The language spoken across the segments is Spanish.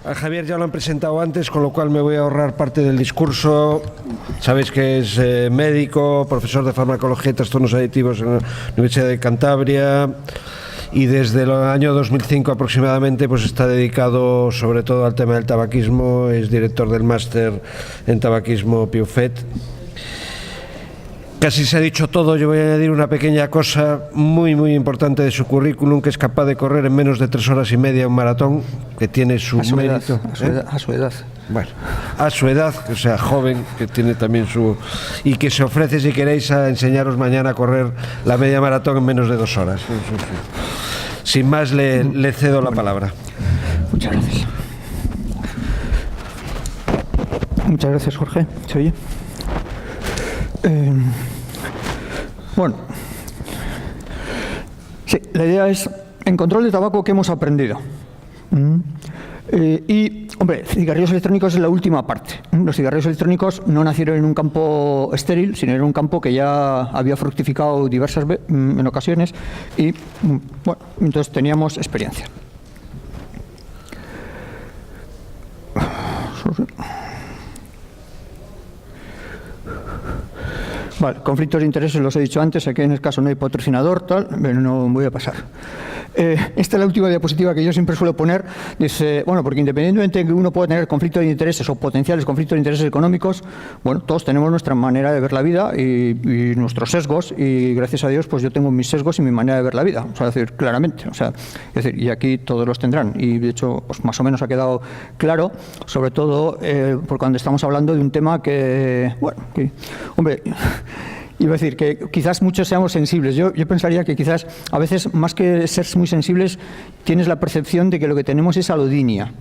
A Javier ya lo han presentado antes, con lo cual me voy a ahorrar parte del discurso. Sabéis que es médico, profesor de farmacología y trastornos aditivos en la Universidad de Cantabria, y desde el año 2005 aproximadamente pues está dedicado sobre todo al tema del tabaquismo. Es director del máster en tabaquismo PIUFET. Casi se ha dicho todo. Yo voy a añadir una pequeña cosa muy importante de su currículum, que es capaz de correr en menos de 3 horas y media un maratón, que tiene su mérito. A su edad. Bueno, a su edad, o sea, joven, que tiene también su... y que se ofrece, si queréis, a enseñaros mañana a correr la media maratón en menos de 2 horas. Sin más, le cedo la palabra. Muchas gracias. Muchas gracias, Jorge. ¿Se oye? Bueno, sí, la idea es, en control de tabaco, ¿qué hemos aprendido? Y, hombre, cigarrillos electrónicos es la última parte. Los cigarrillos electrónicos no nacieron en un campo estéril, sino en un campo que ya había fructificado diversas en ocasiones y, bueno, entonces teníamos experiencia. Vale, conflictos de intereses los he dicho antes, aquí en el caso no hay patrocinador, tal, pero no voy a pasar. Esta es la última diapositiva que yo siempre suelo poner. Dice, bueno, porque independientemente de que uno pueda tener conflictos de intereses o potenciales conflictos de intereses económicos, bueno, todos tenemos nuestra manera de ver la vida y nuestros sesgos, y gracias a Dios pues yo tengo mis sesgos y mi manera de ver la vida, o sea, decir, claramente, o sea, es decir, y aquí todos los tendrán, y de hecho pues más o menos ha quedado claro, sobre todo por cuando estamos hablando de un tema que, bueno, que, hombre, iba a decir que quizás muchos seamos sensibles. Yo pensaría que quizás a veces, más que ser muy sensibles, tienes la percepción de que lo que tenemos es alodinia.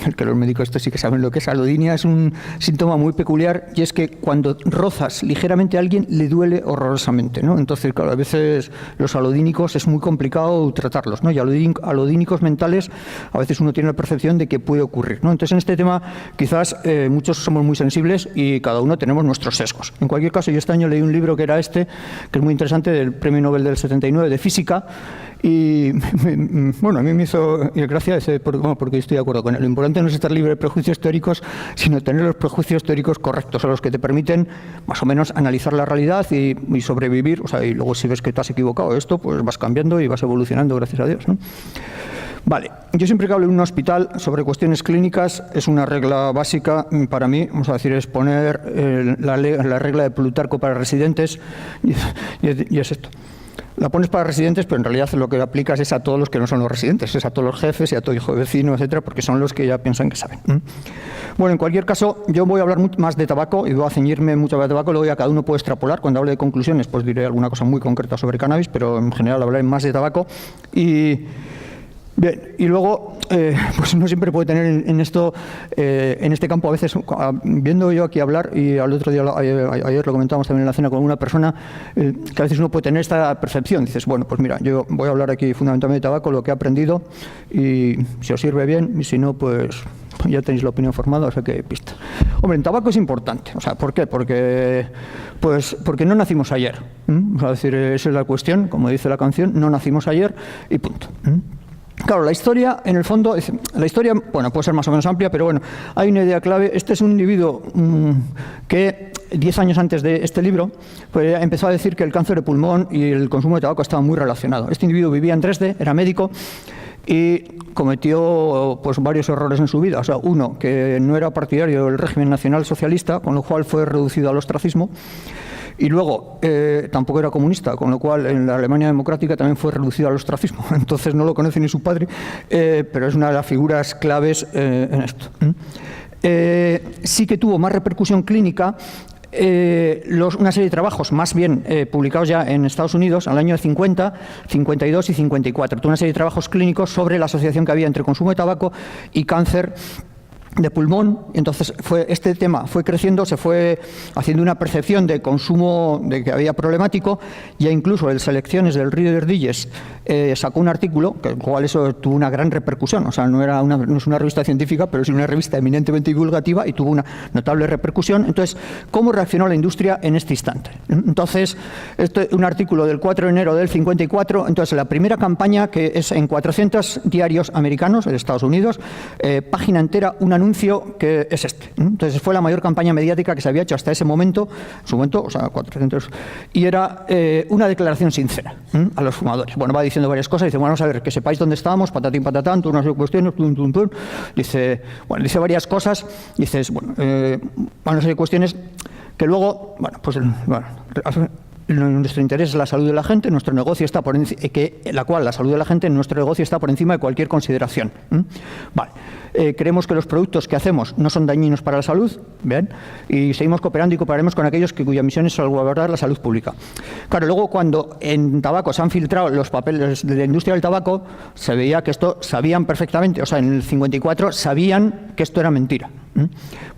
El que los médicos esto sí que saben lo que es alodinia. Es un síntoma muy peculiar, y es que cuando rozas ligeramente a alguien le duele horrorosamente, ¿no? Entonces, claro, a veces los alodínicos es muy complicado tratarlos, ¿no? Y alodínicos mentales a veces uno tiene la percepción de que puede ocurrir, ¿no? Entonces, en este tema quizás muchos somos muy sensibles y cada uno tenemos nuestros sesgos. En cualquier caso, yo este año leí un libro que era que es muy interesante, del Premio Nobel del 79 de Física, y bueno, a mí me hizo gracia porque estoy de acuerdo con él. Lo importante no es estar libre de prejuicios teóricos, sino tener los prejuicios teóricos correctos, a los que te permiten más o menos analizar la realidad y sobrevivir, o sea, y luego si ves que te has equivocado esto, pues vas cambiando y vas evolucionando, gracias a Dios, ¿no? Vale, yo siempre que hablo en un hospital sobre cuestiones clínicas, es una regla básica para mí, vamos a decir, es poner la regla de Plutarco para residentes, y es esto. La pones para residentes, pero en realidad lo que aplicas es a todos los que no son los residentes, es a todos los jefes y a todo hijo de vecino, etcétera, porque son los que ya piensan que saben. Bueno, en cualquier caso, yo voy a hablar más de tabaco y voy a ceñirme mucho de tabaco, luego ya cada uno puede extrapolar. Cuando hable de conclusiones, pues diré alguna cosa muy concreta sobre cannabis, pero en general hablaré más de tabaco. Bien, y luego, pues uno siempre puede tener en este campo, a veces, viendo yo aquí hablar, y al otro día, ayer lo comentábamos también en la cena con una persona, que a veces uno puede tener esta percepción. Dices, bueno, pues mira, yo voy a hablar aquí fundamentalmente de tabaco, lo que he aprendido, y si os sirve bien, y si no, pues ya tenéis la opinión formada, o sea que pista. Hombre, en tabaco es importante, o sea, ¿por qué? Porque no nacimos ayer. O sea, es decir, esa es la cuestión, como dice la canción, no nacimos ayer y punto. Claro, la historia, en el fondo, la historia, bueno, puede ser más o menos amplia, pero bueno, hay una idea clave. Este es un individuo que 10 años antes de este libro pues, empezó a decir que el cáncer de pulmón y el consumo de tabaco estaban muy relacionados. Este individuo vivía en Dresde, era médico y cometió pues, varios errores en su vida. O sea, uno, que no era partidario del régimen nacional socialista, con lo cual fue reducido al ostracismo. Y luego, tampoco era comunista, con lo cual en la Alemania democrática también fue reducido al ostracismo. Entonces no lo conoce ni su padre, pero es una de las figuras claves en esto. Sí que tuvo más repercusión clínica una serie de trabajos, más bien publicados ya en Estados Unidos, al año 50, 52 y 54. Tuvo una serie de trabajos clínicos sobre la asociación que había entre consumo de tabaco y cáncer de pulmón. Entonces este tema fue creciendo, se fue haciendo una percepción de consumo de que había problemático. Ya incluso el Selecciones del Reader Digest sacó un artículo, que cual eso tuvo una gran repercusión. O sea, no es una revista científica, pero es una revista eminentemente divulgativa y tuvo una notable repercusión. Entonces, ¿cómo reaccionó la industria en este instante? Entonces, un artículo del 4 de enero del 54. Entonces, la primera campaña, que es en 400 diarios americanos de Estados Unidos, página entera, un anuncio que es este. Entonces fue la mayor campaña mediática que se había hecho hasta ese momento, en su momento, o sea, 400, y era una declaración sincera a los fumadores. Bueno, va diciendo varias cosas, dice, bueno, vamos a ver, que sepáis dónde estábamos, patatín, patatán, tú no sé cuestiones, dice, bueno, dice varias cosas, dices, bueno, van a ser cuestiones que luego, bueno, pues, bueno, nuestro interés es la salud de la gente, nuestro negocio está por encima, la salud de la gente, nuestro negocio está por encima de cualquier consideración. Vale. Creemos que los productos que hacemos no son dañinos para la salud, ¿bien? Y seguimos cooperando y cooperaremos con aquellos cuya misión es salvaguardar la salud pública. Claro, luego cuando en tabaco se han filtrado los papeles de la industria del tabaco, se veía que esto sabían perfectamente, o sea, en el 54 sabían que esto era mentira.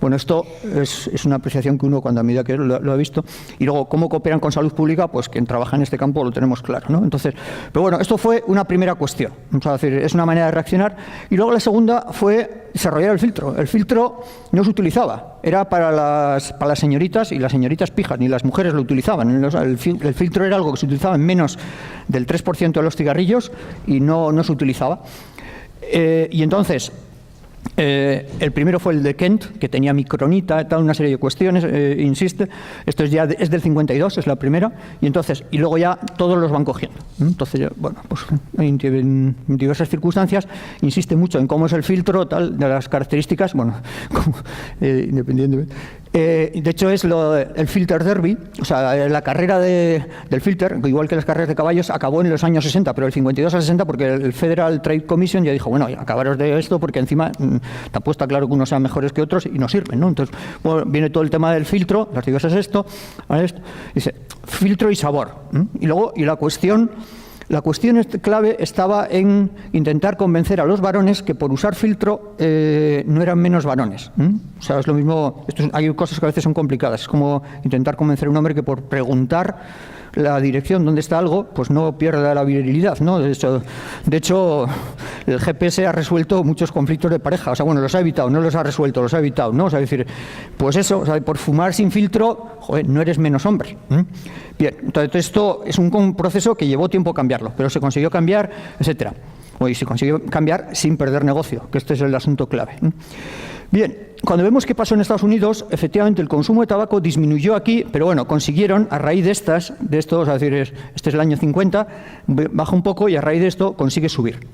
Bueno, esto es una apreciación que uno, cuando a medida que lo ha visto, y luego cómo cooperan con salud pública, pues quien trabaja en este campo lo tenemos claro, ¿no? Entonces, pero bueno, esto fue una primera cuestión, vamos a decir, es una manera de reaccionar. Y luego la segunda fue desarrollar el filtro. El filtro no se utilizaba, era para las señoritas, y las señoritas pijas, ni las mujeres lo utilizaban. El filtro era algo que se utilizaba en menos del 3% de los cigarrillos y no se utilizaba. Y entonces, el primero fue el de Kent, que tenía micronita, tal, una serie de cuestiones, insiste. Esto es del 52, es la primera, y luego ya todos los van cogiendo. Entonces, bueno, pues en diversas circunstancias insiste mucho en cómo es el filtro, tal, de las características, bueno, independientemente. De hecho, es el Filter Derby, o sea, la carrera del filter, igual que las carreras de caballos, acabó en los años 60, pero el 52 al 60, porque el Federal Trade Commission ya dijo, bueno, acabaros de esto, porque encima tampoco está claro que unos sean mejores que otros y no sirven, ¿no? Entonces, bueno, viene todo el tema del filtro, las diversas dice, filtro y sabor. Y luego, la cuestión clave estaba en intentar convencer a los varones que por usar filtro no eran menos varones. O sea, es lo mismo, hay cosas que a veces son complicadas, es como intentar convencer a un hombre que por preguntar la dirección donde está algo, pues no pierda la virilidad, ¿no? De hecho, el GPS ha resuelto muchos conflictos de pareja, o sea, bueno, los ha evitado, no los ha resuelto, los ha evitado, ¿no? O sea, es decir, pues eso, o sea, por fumar sin filtro, joder, no eres menos hombre. Bien, entonces esto es un proceso que llevó tiempo cambiarlo, pero se consiguió cambiar, etcétera. Y se consiguió cambiar sin perder negocio, que este es el asunto clave. Bien, cuando vemos qué pasó en Estados Unidos, efectivamente el consumo de tabaco disminuyó aquí, pero bueno, consiguieron, a raíz de esto, o sea, es decir, este es el año 50, baja un poco y a raíz de esto consigue subir.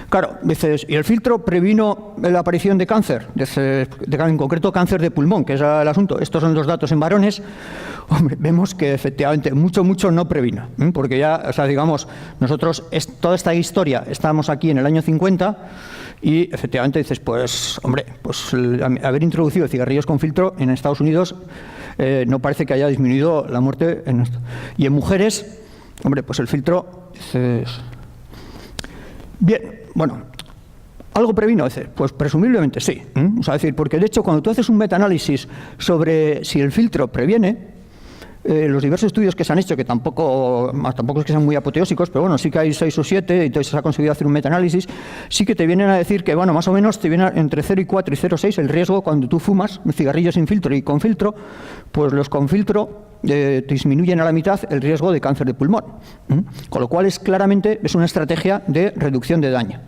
Claro, dices, y el filtro previno la aparición de cáncer, en concreto cáncer de pulmón, que es el asunto. Estos son los datos en varones. Hombre, vemos que efectivamente mucho no previno, porque ya, o sea, digamos, nosotros, toda esta historia, estamos aquí en el año 50 y efectivamente dices, pues, hombre, pues haber introducido cigarrillos con filtro en Estados Unidos no parece que haya disminuido la muerte en esto. Y en mujeres, hombre, pues el filtro, dices... Bien, bueno, ¿algo previno? Pues presumiblemente sí. O sea, decir, porque de hecho cuando tú haces un metaanálisis sobre si el filtro previene, los diversos estudios que se han hecho, que tampoco es que sean muy apoteósicos, pero bueno, sí que hay 6 o 7, y entonces se ha conseguido hacer un metaanálisis, sí que te vienen a decir que, bueno, más o menos te viene entre 0,4 y 0,6 el riesgo cuando tú fumas cigarrillos sin filtro y con filtro, pues los con filtro te disminuyen a la mitad el riesgo de cáncer de pulmón. Con lo cual es una estrategia de reducción de daño.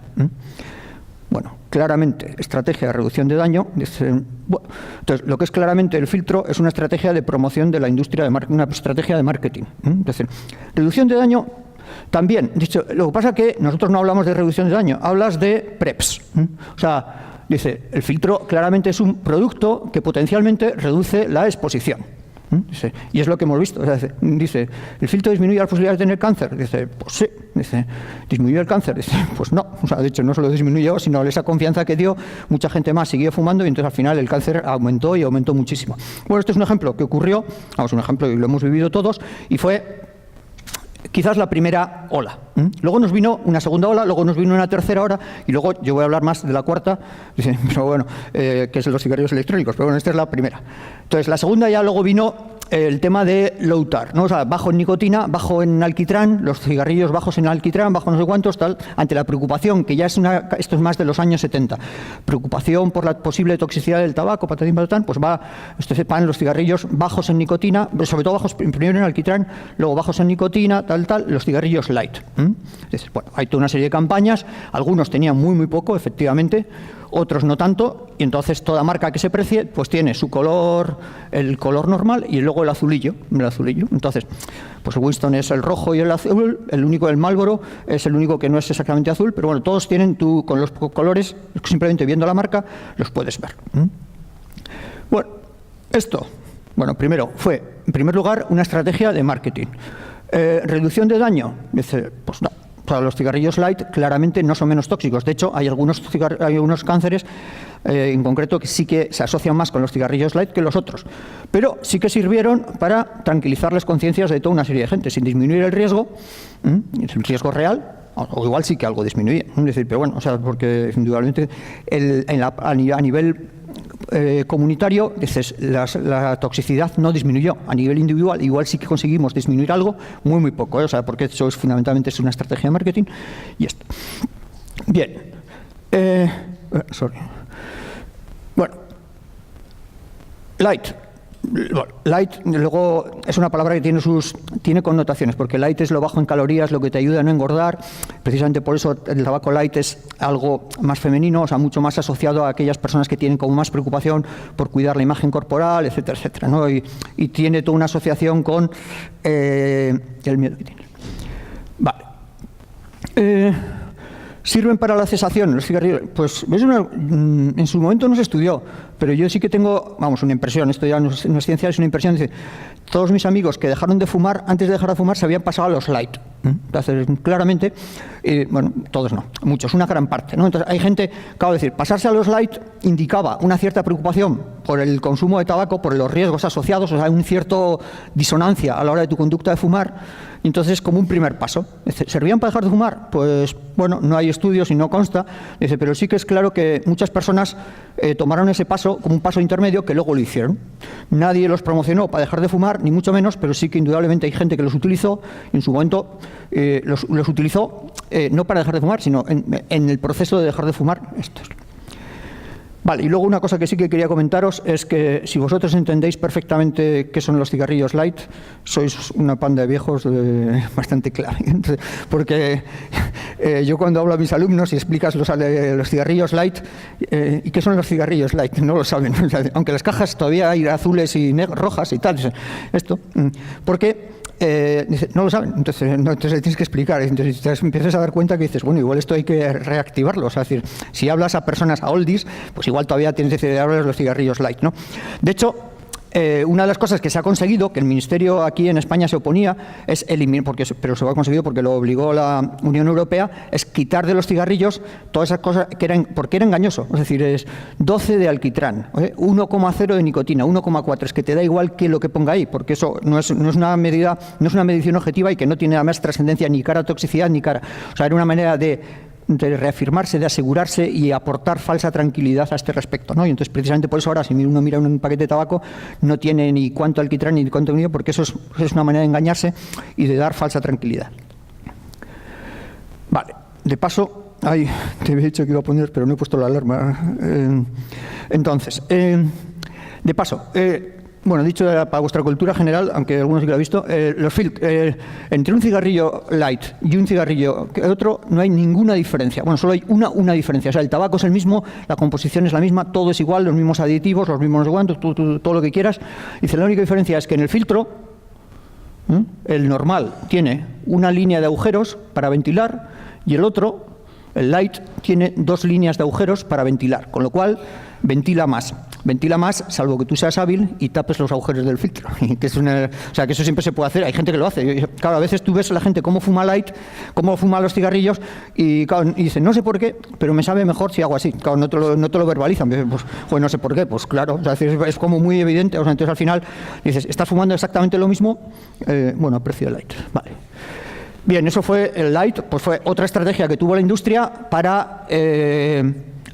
Bueno, claramente, estrategia de reducción de daño. Entonces, lo que es claramente el filtro es una estrategia de promoción de la industria, una estrategia de marketing. Entonces, reducción de daño también. Dicho, lo que pasa es que nosotros no hablamos de reducción de daño, hablas de PrEPs. O sea, dice, el filtro claramente es un producto que potencialmente reduce la exposición. Dice, y es lo que hemos visto. O sea, dice, ¿el filtro disminuye las posibilidades de tener cáncer? Dice, pues sí. Dice, ¿disminuyó el cáncer? Dice, pues no. O sea, de hecho, no solo disminuyó, sino esa confianza que dio, mucha gente más siguió fumando y entonces al final el cáncer aumentó y aumentó muchísimo. Bueno, este es un ejemplo que ocurrió, un ejemplo y lo hemos vivido todos, y fue quizás la primera ola. Luego nos vino una segunda ola, luego nos vino una tercera ola, y luego yo voy a hablar más de la cuarta, pero bueno, que es los cigarrillos electrónicos, pero bueno, esta es la primera. Entonces, la segunda ya luego vino el tema de low tar, ¿no? O sea, bajo en nicotina, bajo en alquitrán, los cigarrillos bajos en alquitrán, bajo no sé cuántos, tal, ante la preocupación, que ya es esto es más de los años 70, preocupación por la posible toxicidad del tabaco, patatín, patatán, pues van los cigarrillos bajos en nicotina, sobre todo bajos primero en alquitrán, luego bajos en nicotina, tal, los cigarrillos light. Entonces, bueno, hay toda una serie de campañas, algunos tenían muy poco, efectivamente, otros no tanto, y entonces toda marca que se precie pues tiene su color, el color normal, y luego el azulillo. Entonces, pues el Winston es el rojo y el azul, el único del Marlboro es el único que no es exactamente azul, pero bueno, todos tienen con los colores, simplemente viendo la marca, los puedes ver. Bueno, esto, primero fue, en primer lugar, una estrategia de marketing. ¿Reducción de daño? Dice, pues no. Los cigarrillos light claramente no son menos tóxicos. De hecho, hay algunos cánceres en concreto que sí que se asocian más con los cigarrillos light que los otros. Pero sí que sirvieron para tranquilizar las conciencias de toda una serie de gente, sin disminuir el riesgo real, o igual sí que algo disminuía. Es decir, pero bueno, o sea, porque indudablemente a nivel comunitario, dices, la toxicidad no disminuyó. A nivel individual, igual sí que conseguimos disminuir algo, muy poco, o sea, porque eso fundamentalmente es una estrategia de marketing y esto. Bien. Bueno, light. Bueno, light, luego, es una palabra que tiene connotaciones, porque light es lo bajo en calorías, lo que te ayuda a no engordar. Precisamente por eso el tabaco light es algo más femenino, o sea, mucho más asociado a aquellas personas que tienen como más preocupación por cuidar la imagen corporal, etcétera, etcétera, ¿no? Y tiene toda una asociación con el miedo que tiene. Vale. ¿Sirven para la cesación los cigarrillos? Pues en su momento no se estudió, pero yo sí que tengo, una impresión, esto ya no es ciencia, es una impresión. Dice, todos mis amigos que dejaron de fumar, antes de dejar de fumar, se habían pasado a los light. Entonces, claramente, todos no, muchos, una gran parte, ¿no? Entonces, hay gente, claro, decir, pasarse a los light indicaba una cierta preocupación por el consumo de tabaco, por los riesgos asociados, o sea, una cierta disonancia a la hora de tu conducta de fumar. Entonces, como un primer paso. Dice, ¿servían para dejar de fumar? Pues, no hay estudios y no consta. Dice, pero sí que es claro que muchas personas tomaron ese paso como un paso intermedio que luego lo hicieron. Nadie los promocionó para dejar de fumar, ni mucho menos, pero sí que indudablemente hay gente que los utilizó y en su momento los utilizó no para dejar de fumar, sino en el proceso de dejar de fumar. Esto es. Vale, y luego una cosa que sí que quería comentaros es que si vosotros entendéis perfectamente qué son los cigarrillos light, sois una panda de viejos bastante clave. Porque yo cuando hablo a mis alumnos y explicas los cigarrillos light, ¿y qué son los cigarrillos light? No lo saben, aunque las cajas todavía hay azules y rojas y tal. Esto, porque no lo saben, entonces le tienes que explicar. Entonces te empiezas a dar cuenta que dices, igual esto hay que reactivarlo. O sea, es decir, si hablas a personas, a oldies, pues igual todavía tienes que hablar de los cigarrillos light, ¿no? De hecho, una de las cosas que se ha conseguido, que el Ministerio aquí en España se oponía, es eliminar, pero se ha conseguido porque lo obligó la Unión Europea, es quitar de los cigarrillos todas esas cosas porque era engañoso. Es decir, es 12 de alquitrán, 1,0 de nicotina, 1,4. Es que te da igual que lo que ponga ahí, porque eso no es una medida, no es una medición objetiva y que no tiene además trascendencia ni cara a toxicidad ni cara. O sea, era una manera de reafirmarse, de asegurarse y aportar falsa tranquilidad a este respecto, ¿no? Y entonces, precisamente por eso ahora, si uno mira un paquete de tabaco, no tiene ni cuánto alquitrán ni cuánto nicotina, porque eso es una manera de engañarse y de dar falsa tranquilidad. Vale, de paso, te había dicho que iba a poner, pero no he puesto la alarma. Entonces, de paso, dicho para vuestra cultura general, aunque algunos sí que lo han visto, entre un cigarrillo light y un cigarrillo otro no hay ninguna diferencia. Solo hay una diferencia. O sea, el tabaco es el mismo, la composición es la misma, todo es igual, los mismos aditivos, los mismos no sé cuántos, todo lo que quieras. Dice, la única diferencia es que en el filtro, el normal, tiene una línea de agujeros para ventilar y el otro, el light, tiene 2 líneas de agujeros para ventilar, con lo cual ventila más, salvo que tú seas hábil y tapes los agujeros del filtro. Que eso siempre se puede hacer, hay gente que lo hace. Claro, a veces tú ves a la gente cómo fuma light, cómo fuma los cigarrillos y dicen, no sé por qué, pero me sabe mejor si hago así. Claro, no te lo verbalizan. Pues, no sé por qué, pues claro, o sea, es como muy evidente. O sea, entonces al final dices, estás fumando exactamente lo mismo, a precio de light. Vale. Bien, eso fue el Light, pues fue otra estrategia que tuvo la industria para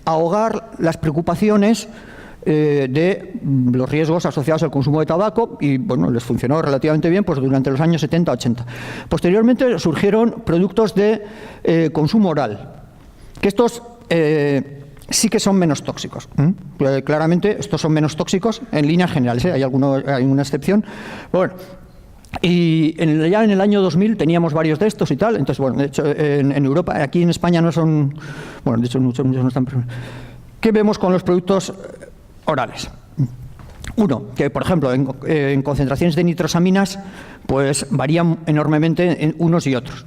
ahogar las preocupaciones de los riesgos asociados al consumo de tabaco y, bueno, les funcionó relativamente bien pues durante los años 70-80. Posteriormente surgieron productos de consumo oral, que estos sí que son menos tóxicos. Claramente estos son menos tóxicos en líneas generales, hay una excepción. Bueno, y ya en el año 2000 teníamos varios de estos y tal. Entonces, bueno, de hecho, en Europa, aquí en España no son... Bueno, de hecho, muchos no están... ¿Qué vemos con los productos orales? Uno, que por ejemplo en concentraciones de nitrosaminas pues varían enormemente en unos y otros.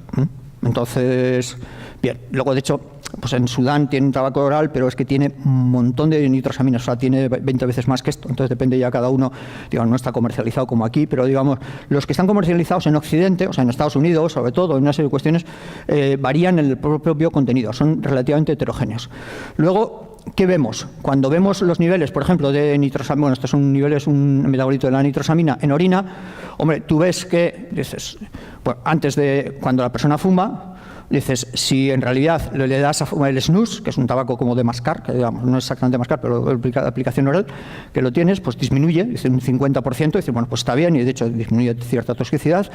Entonces, bien, luego de hecho pues en Sudán tiene un tabaco oral, pero es que tiene un montón de nitrosaminas, o sea, tiene 20 veces más que esto. Entonces depende ya cada uno, digamos, no está comercializado como aquí, pero digamos, los que están comercializados en Occidente, o sea, en Estados Unidos, sobre todo, en una serie de cuestiones, varían en el propio contenido, son relativamente heterogéneos. Luego, ¿qué vemos? Cuando vemos los niveles, por ejemplo, de nitrosamina, bueno, estos son niveles, un metabolito de la nitrosamina en orina, hombre, tú ves que, dices, bueno, antes de cuando la persona fuma, dices, si en realidad le das a fumar el snus, que es un tabaco como de mascar, que digamos, no es exactamente mascar, pero de aplicación oral, que lo tienes, pues disminuye, dice un 50%, dice, bueno, pues está bien, y de hecho disminuye cierta toxicidad.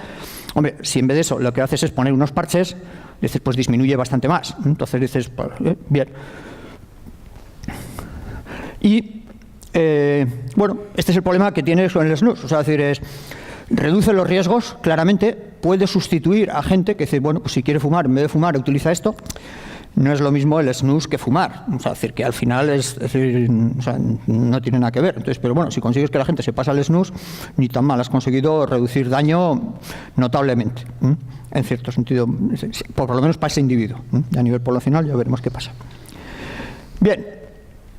Hombre, si en vez de eso lo que haces es poner unos parches, dices, pues disminuye bastante más. Entonces dices, pues, bien. Y, bueno, este es el problema que tienes con el snus, o sea, es decir, reduce los riesgos, claramente, puede sustituir a gente que dice, bueno, pues si quiere fumar, en vez de fumar, utiliza esto. No es lo mismo el snus que fumar, o sea, decir que al final es decir, o sea, no tiene nada que ver. Entonces, pero bueno, si consigues que la gente se pase al snus, ni tan mal, has conseguido reducir daño notablemente, en cierto sentido, por lo menos para ese individuo. A nivel poblacional ya veremos qué pasa. Bien.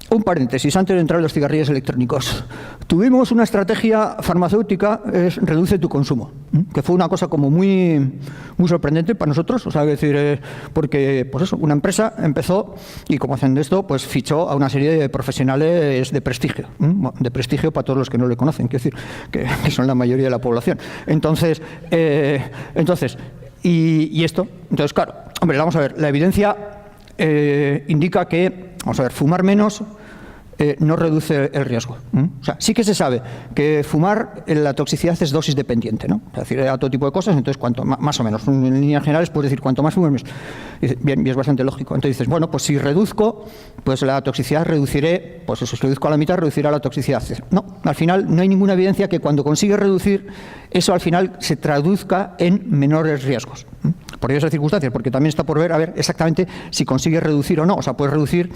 Un paréntesis, antes de entrar en los cigarrillos electrónicos. Tuvimos una estrategia farmacéutica, es reduce tu consumo, que fue una cosa como muy sorprendente para nosotros, o sea, es decir, porque, pues eso, una empresa empezó y como hacen esto, pues fichó a una serie de profesionales de prestigio para todos los que no le conocen, quiero decir, que son la mayoría de la población. Entonces, y esto, entonces, claro, hombre, vamos a ver, la evidencia indica que, vamos a ver, fumar menos no reduce el riesgo. O sea, sí que se sabe que fumar, la toxicidad es dosis dependiente, ¿no? Es decir, hay otro tipo de cosas, entonces cuanto más o menos, en líneas generales puedes decir cuanto más fumes, bien, y es bastante lógico. Entonces dices, bueno, pues si reduzco, pues la toxicidad reduciré, pues eso, si reduzco a la mitad, reducirá la toxicidad. No, al final no hay ninguna evidencia que cuando consigues reducir, eso al final se traduzca en menores riesgos. Por esas circunstancias, porque también está por ver, a ver exactamente si consigues reducir o no. O sea, puedes reducir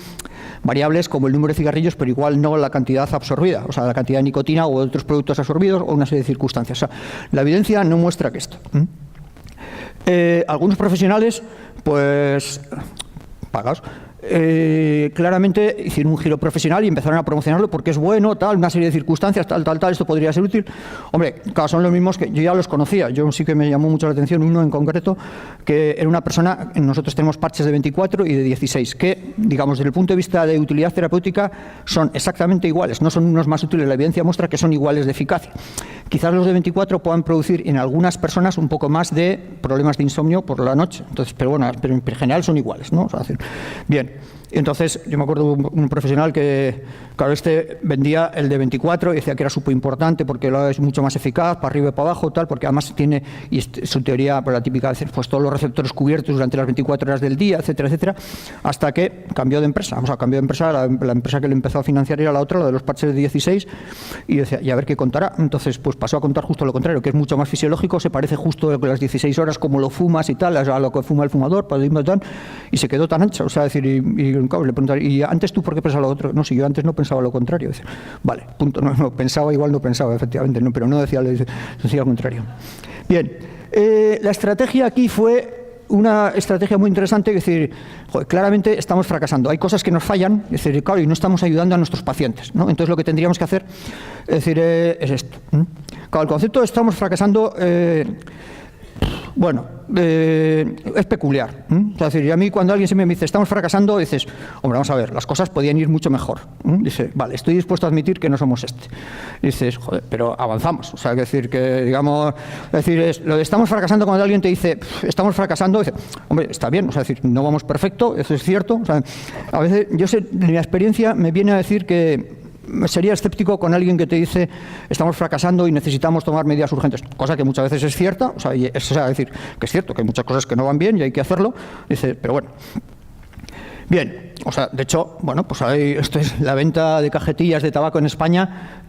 variables como el número de cigarrillos, pero igual no la cantidad absorbida, o sea, la cantidad de nicotina o otros productos absorbidos o una serie de circunstancias. O sea, la evidencia no muestra que esto. Algunos profesionales, pues, pagados, claramente hicieron un giro profesional y empezaron a promocionarlo porque es bueno, tal, una serie de circunstancias, tal, esto podría ser útil. Hombre, claro, son los mismos que yo ya los conocía. Yo sí que me llamó mucho la atención uno en concreto, que era una persona, nosotros tenemos parches de 24 y de 16, que, digamos, desde el punto de vista de utilidad terapéutica, son exactamente iguales, no son unos más útiles, la evidencia muestra que son iguales de eficacia. Quizás los de 24 puedan producir en algunas personas un poco más de problemas de insomnio por la noche, entonces, pero bueno, pero en general son iguales, ¿no? O sea, bien. Entonces, yo me acuerdo de un profesional que, claro, vendía el de 24 y decía que era súper importante porque es mucho más eficaz, para arriba y para abajo, tal, porque además tiene, y su teoría, pues la típica, pues todos los receptores cubiertos durante las 24 horas del día, etcétera, etcétera, hasta que cambió de empresa. Vamos a cambió de empresa, la empresa que le empezó a financiar era la otra, la de los parches de 16, y decía, y a ver qué contará. Entonces, pues pasó a contar justo lo contrario, que es mucho más fisiológico, se parece justo a las 16 horas como lo fumas y tal, a lo que fuma el fumador, y se quedó tan ancha, o sea, decir, claro, le preguntaron, ¿y antes tú por qué pensabas lo otro? No, si yo antes no pensaba lo contrario. Decía, vale, punto, no pensaba, igual no pensaba, efectivamente, no, pero no decía lo contrario. Bien, la estrategia aquí fue una estrategia muy interesante, es decir, joder, claramente estamos fracasando, hay cosas que nos fallan, es decir, claro, y no estamos ayudando a nuestros pacientes, ¿no? Entonces lo que tendríamos que hacer, es decir, es esto. Claro, el concepto de estamos fracasando, Bueno, es peculiar. Es decir, y a mí cuando alguien se me dice, estamos fracasando, dices, hombre, vamos a ver, las cosas podían ir mucho mejor. Dice, vale, estoy dispuesto a admitir que no somos este. Dices, joder, pero avanzamos. O sea, es decir, que digamos, lo de estamos fracasando, cuando alguien te dice, estamos fracasando, dice, hombre, está bien, o sea, es decir, no vamos perfecto, eso es cierto. O sea, a veces, yo sé, mi experiencia me viene a decir que sería escéptico con alguien que te dice estamos fracasando y necesitamos tomar medidas urgentes, cosa que muchas veces es cierta, o sea, es decir, que es cierto que hay muchas cosas que no van bien y hay que hacerlo, dice, pero bueno. Bien, o sea, de hecho, bueno, pues esto es la venta de cajetillas de tabaco en España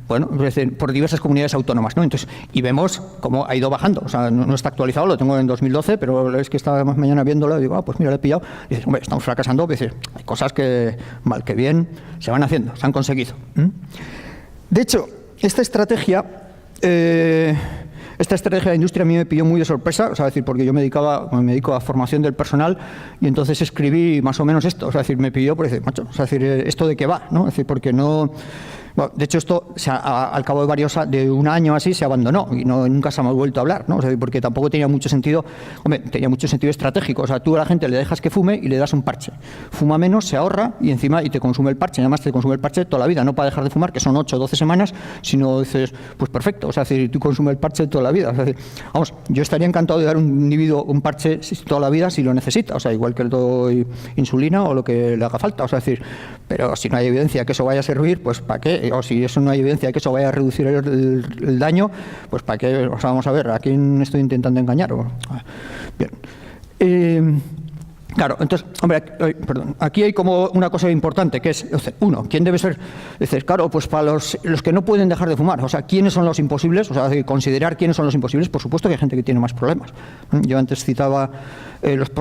por diversas comunidades autónomas, ¿no? Entonces, y vemos cómo ha ido bajando, o sea, no está actualizado, lo tengo en 2012, pero es que estaba más mañana viéndolo y digo, pues mira, lo he pillado, y dices, hombre, estamos fracasando, dices, hay cosas que, mal que bien, se van haciendo, se han conseguido. De hecho, esta estrategia de la industria a mí me pilló muy de sorpresa, o sea, decir, porque yo me dedico a formación del personal y entonces escribí más o menos esto, o sea, decir, me pilló por decir, macho, o sea, decir, ¿esto de qué va? ¿No? Es decir, porque no... Bueno, de hecho, esto al cabo de un año así se abandonó y nunca se ha vuelto a hablar, ¿no? O sea, porque tampoco tenía mucho sentido, tenía mucho sentido estratégico. O sea, tú a la gente le dejas que fume y le das un parche. Fuma menos, se ahorra y encima te consume el parche. Y además te consume el parche toda la vida, no para dejar de fumar, que son 8 o 12 semanas, sino dices, pues perfecto. O sea, si tú consumes el parche toda la vida. O sea, vamos, yo estaría encantado de dar a un individuo un parche toda la vida si lo necesita. O sea, igual que le doy insulina o lo que le haga falta. O sea, decir, pero si no hay evidencia que eso vaya a servir, pues ¿para qué? O si eso no hay evidencia de que eso vaya a reducir el daño, pues ¿para qué? O sea, vamos a ver, ¿a quién estoy intentando engañar? Bien. Claro, entonces, hombre, aquí hay como una cosa importante, que es, uno, ¿quién debe ser? Dices, claro, pues para los que no pueden dejar de fumar, o sea, ¿quiénes son los imposibles? O sea, considerar quiénes son los imposibles, por supuesto que hay gente que tiene más problemas. Yo antes citaba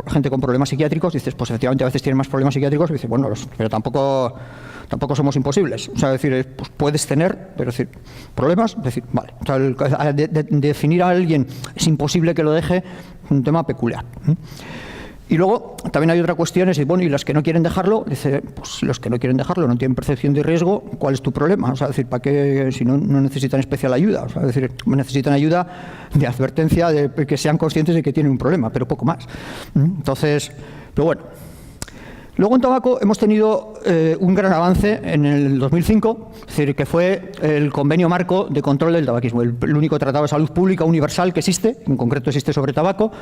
gente con problemas psiquiátricos, dices, pues efectivamente a veces tienen más problemas psiquiátricos, y dices, bueno, pero tampoco somos imposibles. O sea, decir, pues puedes tener, pero decir, problemas, decir, vale. O sea, definir a alguien es imposible que lo deje, es un tema peculiar. Y luego también hay otra cuestión, es, bueno, y los que no quieren dejarlo, dice, pues los que no quieren dejarlo no tienen percepción de riesgo, ¿cuál es tu problema? O sea, decir, ¿para qué si no necesitan especial ayuda? O sea, decir, necesitan ayuda de advertencia, de que sean conscientes de que tienen un problema, pero poco más. Entonces, pero bueno. Luego en tabaco hemos tenido un gran avance en el 2005, es decir, que fue el convenio marco de control del tabaquismo, el único tratado de salud pública universal que existe, en concreto existe sobre tabaco.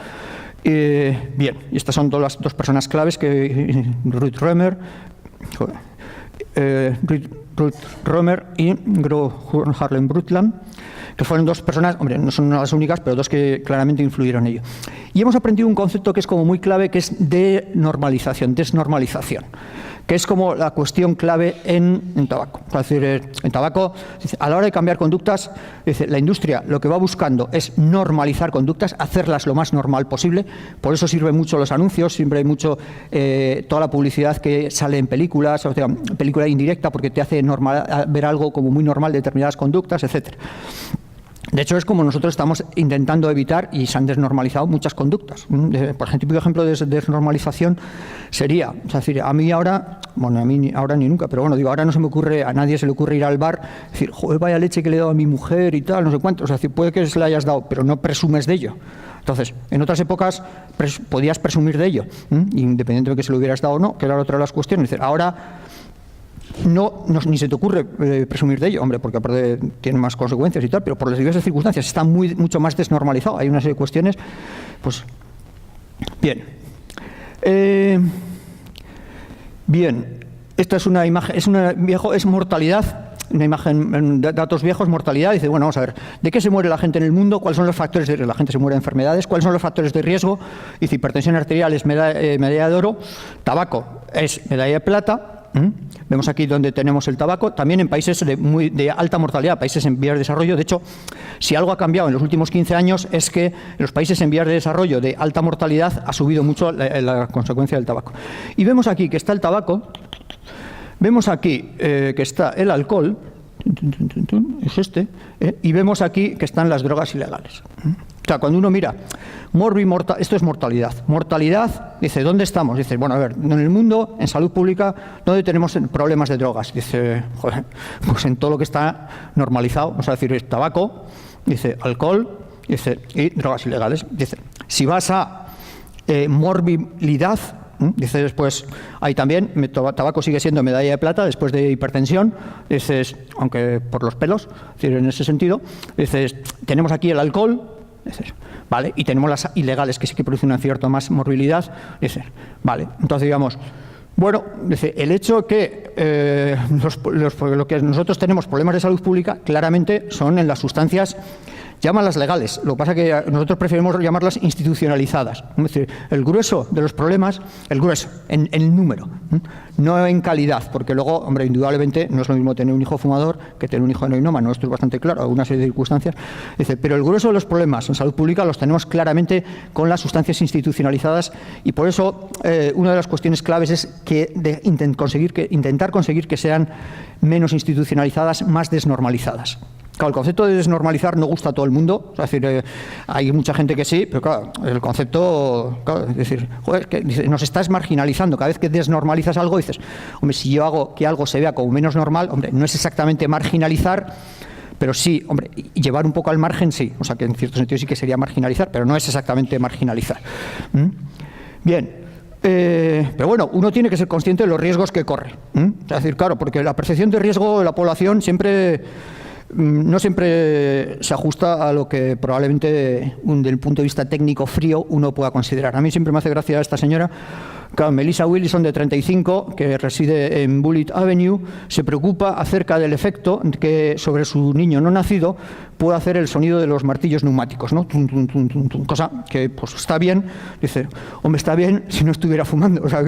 Bien, y estas son todas las dos personas claves que Ruth Romer y Gro Harlem Brundtland, que fueron dos personas, hombre, no son las únicas, pero dos que claramente influyeron en ello. Y hemos aprendido un concepto que es como muy clave, que es desnormalización, que es como la cuestión clave en tabaco. Es decir, en tabaco, a la hora de cambiar conductas, la industria lo que va buscando es normalizar conductas, hacerlas lo más normal posible. Por eso sirven mucho los anuncios, siempre hay mucho toda la publicidad que sale en películas, o sea, película indirecta, porque te hace ver algo como muy normal, determinadas conductas, etcétera. De hecho, es como nosotros estamos intentando evitar y se han desnormalizado muchas conductas. Por ejemplo, un típico ejemplo de desnormalización sería, o sea, decir, a mí ahora, bueno, a mí ahora ni nunca, pero bueno, digo, ahora no se me ocurre, a nadie se le ocurre ir al bar, decir, joder, vaya leche que le he dado a mi mujer y tal, no sé cuánto. O sea, puede que se la hayas dado, pero no presumes de ello. Entonces, en otras épocas podías presumir de ello, independientemente de que se lo hubieras dado o no, que era otra de las cuestiones. Es decir, ahora ni se te ocurre presumir de ello, hombre, porque aparte tiene más consecuencias y tal, pero por las diversas circunstancias está mucho más desnormalizado. Hay una serie de cuestiones, pues, bien. Bien, esta es una imagen, es mortalidad, una imagen, datos viejos, mortalidad. Dice, bueno, vamos a ver, ¿de qué se muere la gente en el mundo? ¿Cuáles son los factores de riesgo? La gente se muere de enfermedades. ¿Cuáles son los factores de riesgo? Dice, hipertensión arterial es medalla de oro, tabaco es medalla de plata. Vemos aquí donde tenemos el tabaco, también en países de alta mortalidad, países en vías de desarrollo. De hecho, si algo ha cambiado en los últimos 15 años es que en los países en vías de desarrollo de alta mortalidad ha subido mucho la consecuencia del tabaco. Y vemos aquí que está el tabaco, vemos aquí que está el alcohol, es y vemos aquí que están las drogas ilegales. O sea, cuando uno mira, esto es mortalidad. Mortalidad, dice, ¿dónde estamos? Dice, bueno, a ver, en el mundo, en salud pública, ¿dónde tenemos problemas de drogas? Dice, joder, pues en todo lo que está normalizado, o sea, decir, tabaco, dice, alcohol, dice, y drogas ilegales. Dice, si vas a morbilidad, dice después, ahí también, tabaco sigue siendo medalla de plata después de hipertensión, dices, aunque por los pelos, es decir, en ese sentido, dices, tenemos aquí el alcohol, dices, vale, y tenemos las ilegales que sí que producen una cierta más morbilidad, dices, vale, entonces digamos, bueno, dice, el hecho que lo que nosotros tenemos problemas de salud pública claramente son en las sustancias, llámalas legales, lo que pasa es que nosotros preferimos llamarlas institucionalizadas. Es decir, el grueso de los problemas, el grueso, en número, no en calidad, porque luego, hombre, indudablemente no es lo mismo tener un hijo fumador que tener un hijo heroinómano, esto es bastante claro, alguna serie de circunstancias. Dice, pero el grueso de los problemas en salud pública los tenemos claramente con las sustancias institucionalizadas y por eso una de las cuestiones claves es que intentar conseguir que sean menos institucionalizadas, más desnormalizadas. Claro, el concepto de desnormalizar no gusta a todo el mundo, es decir, hay mucha gente que sí, pero claro, el concepto, claro, es decir, joder, que nos estás marginalizando. Cada vez que desnormalizas algo dices, hombre, si yo hago que algo se vea como menos normal, hombre, no es exactamente marginalizar, pero sí, hombre, llevar un poco al margen sí, o sea que en cierto sentido sí que sería marginalizar, pero no es exactamente marginalizar. Bien. Pero bueno, uno tiene que ser consciente de los riesgos que corre. Es decir, claro, porque la percepción de riesgo de la población no siempre se ajusta a lo que probablemente desde el punto de vista técnico frío uno pueda considerar. A mí siempre me hace gracia esta señora, Melissa Willison, de 35, que reside en Bullitt Avenue, se preocupa acerca del efecto que sobre su niño no nacido puede hacer el sonido de los martillos neumáticos, ¿no? Tum, tum, tum, tum, tum, cosa que pues está bien, dice, hombre, está bien si no estuviera fumando. O sea,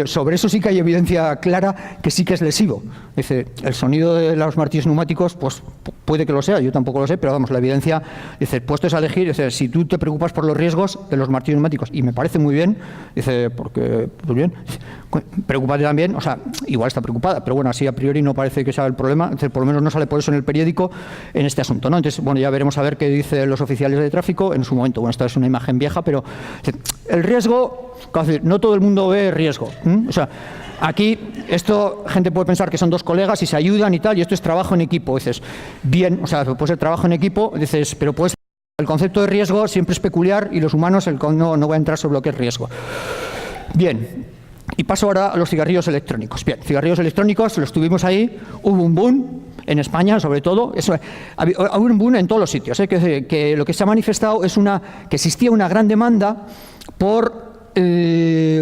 sobre eso sí que hay evidencia clara que sí que es lesivo. Dice, el sonido de los martillos neumáticos, pues puede que lo sea, yo tampoco lo sé, pero vamos, la evidencia, dice, puestos a elegir, dice, si tú te preocupas por los riesgos de los martillos neumáticos, y me parece muy bien, dice, porque, pues bien, preocúpate también, o sea, igual está preocupada, pero bueno, así a priori no parece que sea el problema, dice, por lo menos no sale por eso en el periódico en este asunto, ¿no? Entonces, bueno, ya veremos a ver qué dicen los oficiales de tráfico en su momento. Bueno, esta es una imagen vieja, pero el riesgo, no todo el mundo ve riesgo, o sea, aquí, esto, gente puede pensar que son dos colegas y se ayudan y tal, y esto es trabajo en equipo. Dices, bien, o sea, puede ser trabajo en equipo, dices, pero pues el concepto de riesgo siempre es peculiar y los humanos no voy a entrar sobre lo que es riesgo. Bien, y paso ahora a los cigarrillos electrónicos. Bien, cigarrillos electrónicos, los tuvimos ahí, hubo un boom en España, sobre todo, hubo un boom en todos los sitios, que lo que se ha manifestado es que existía una gran demanda por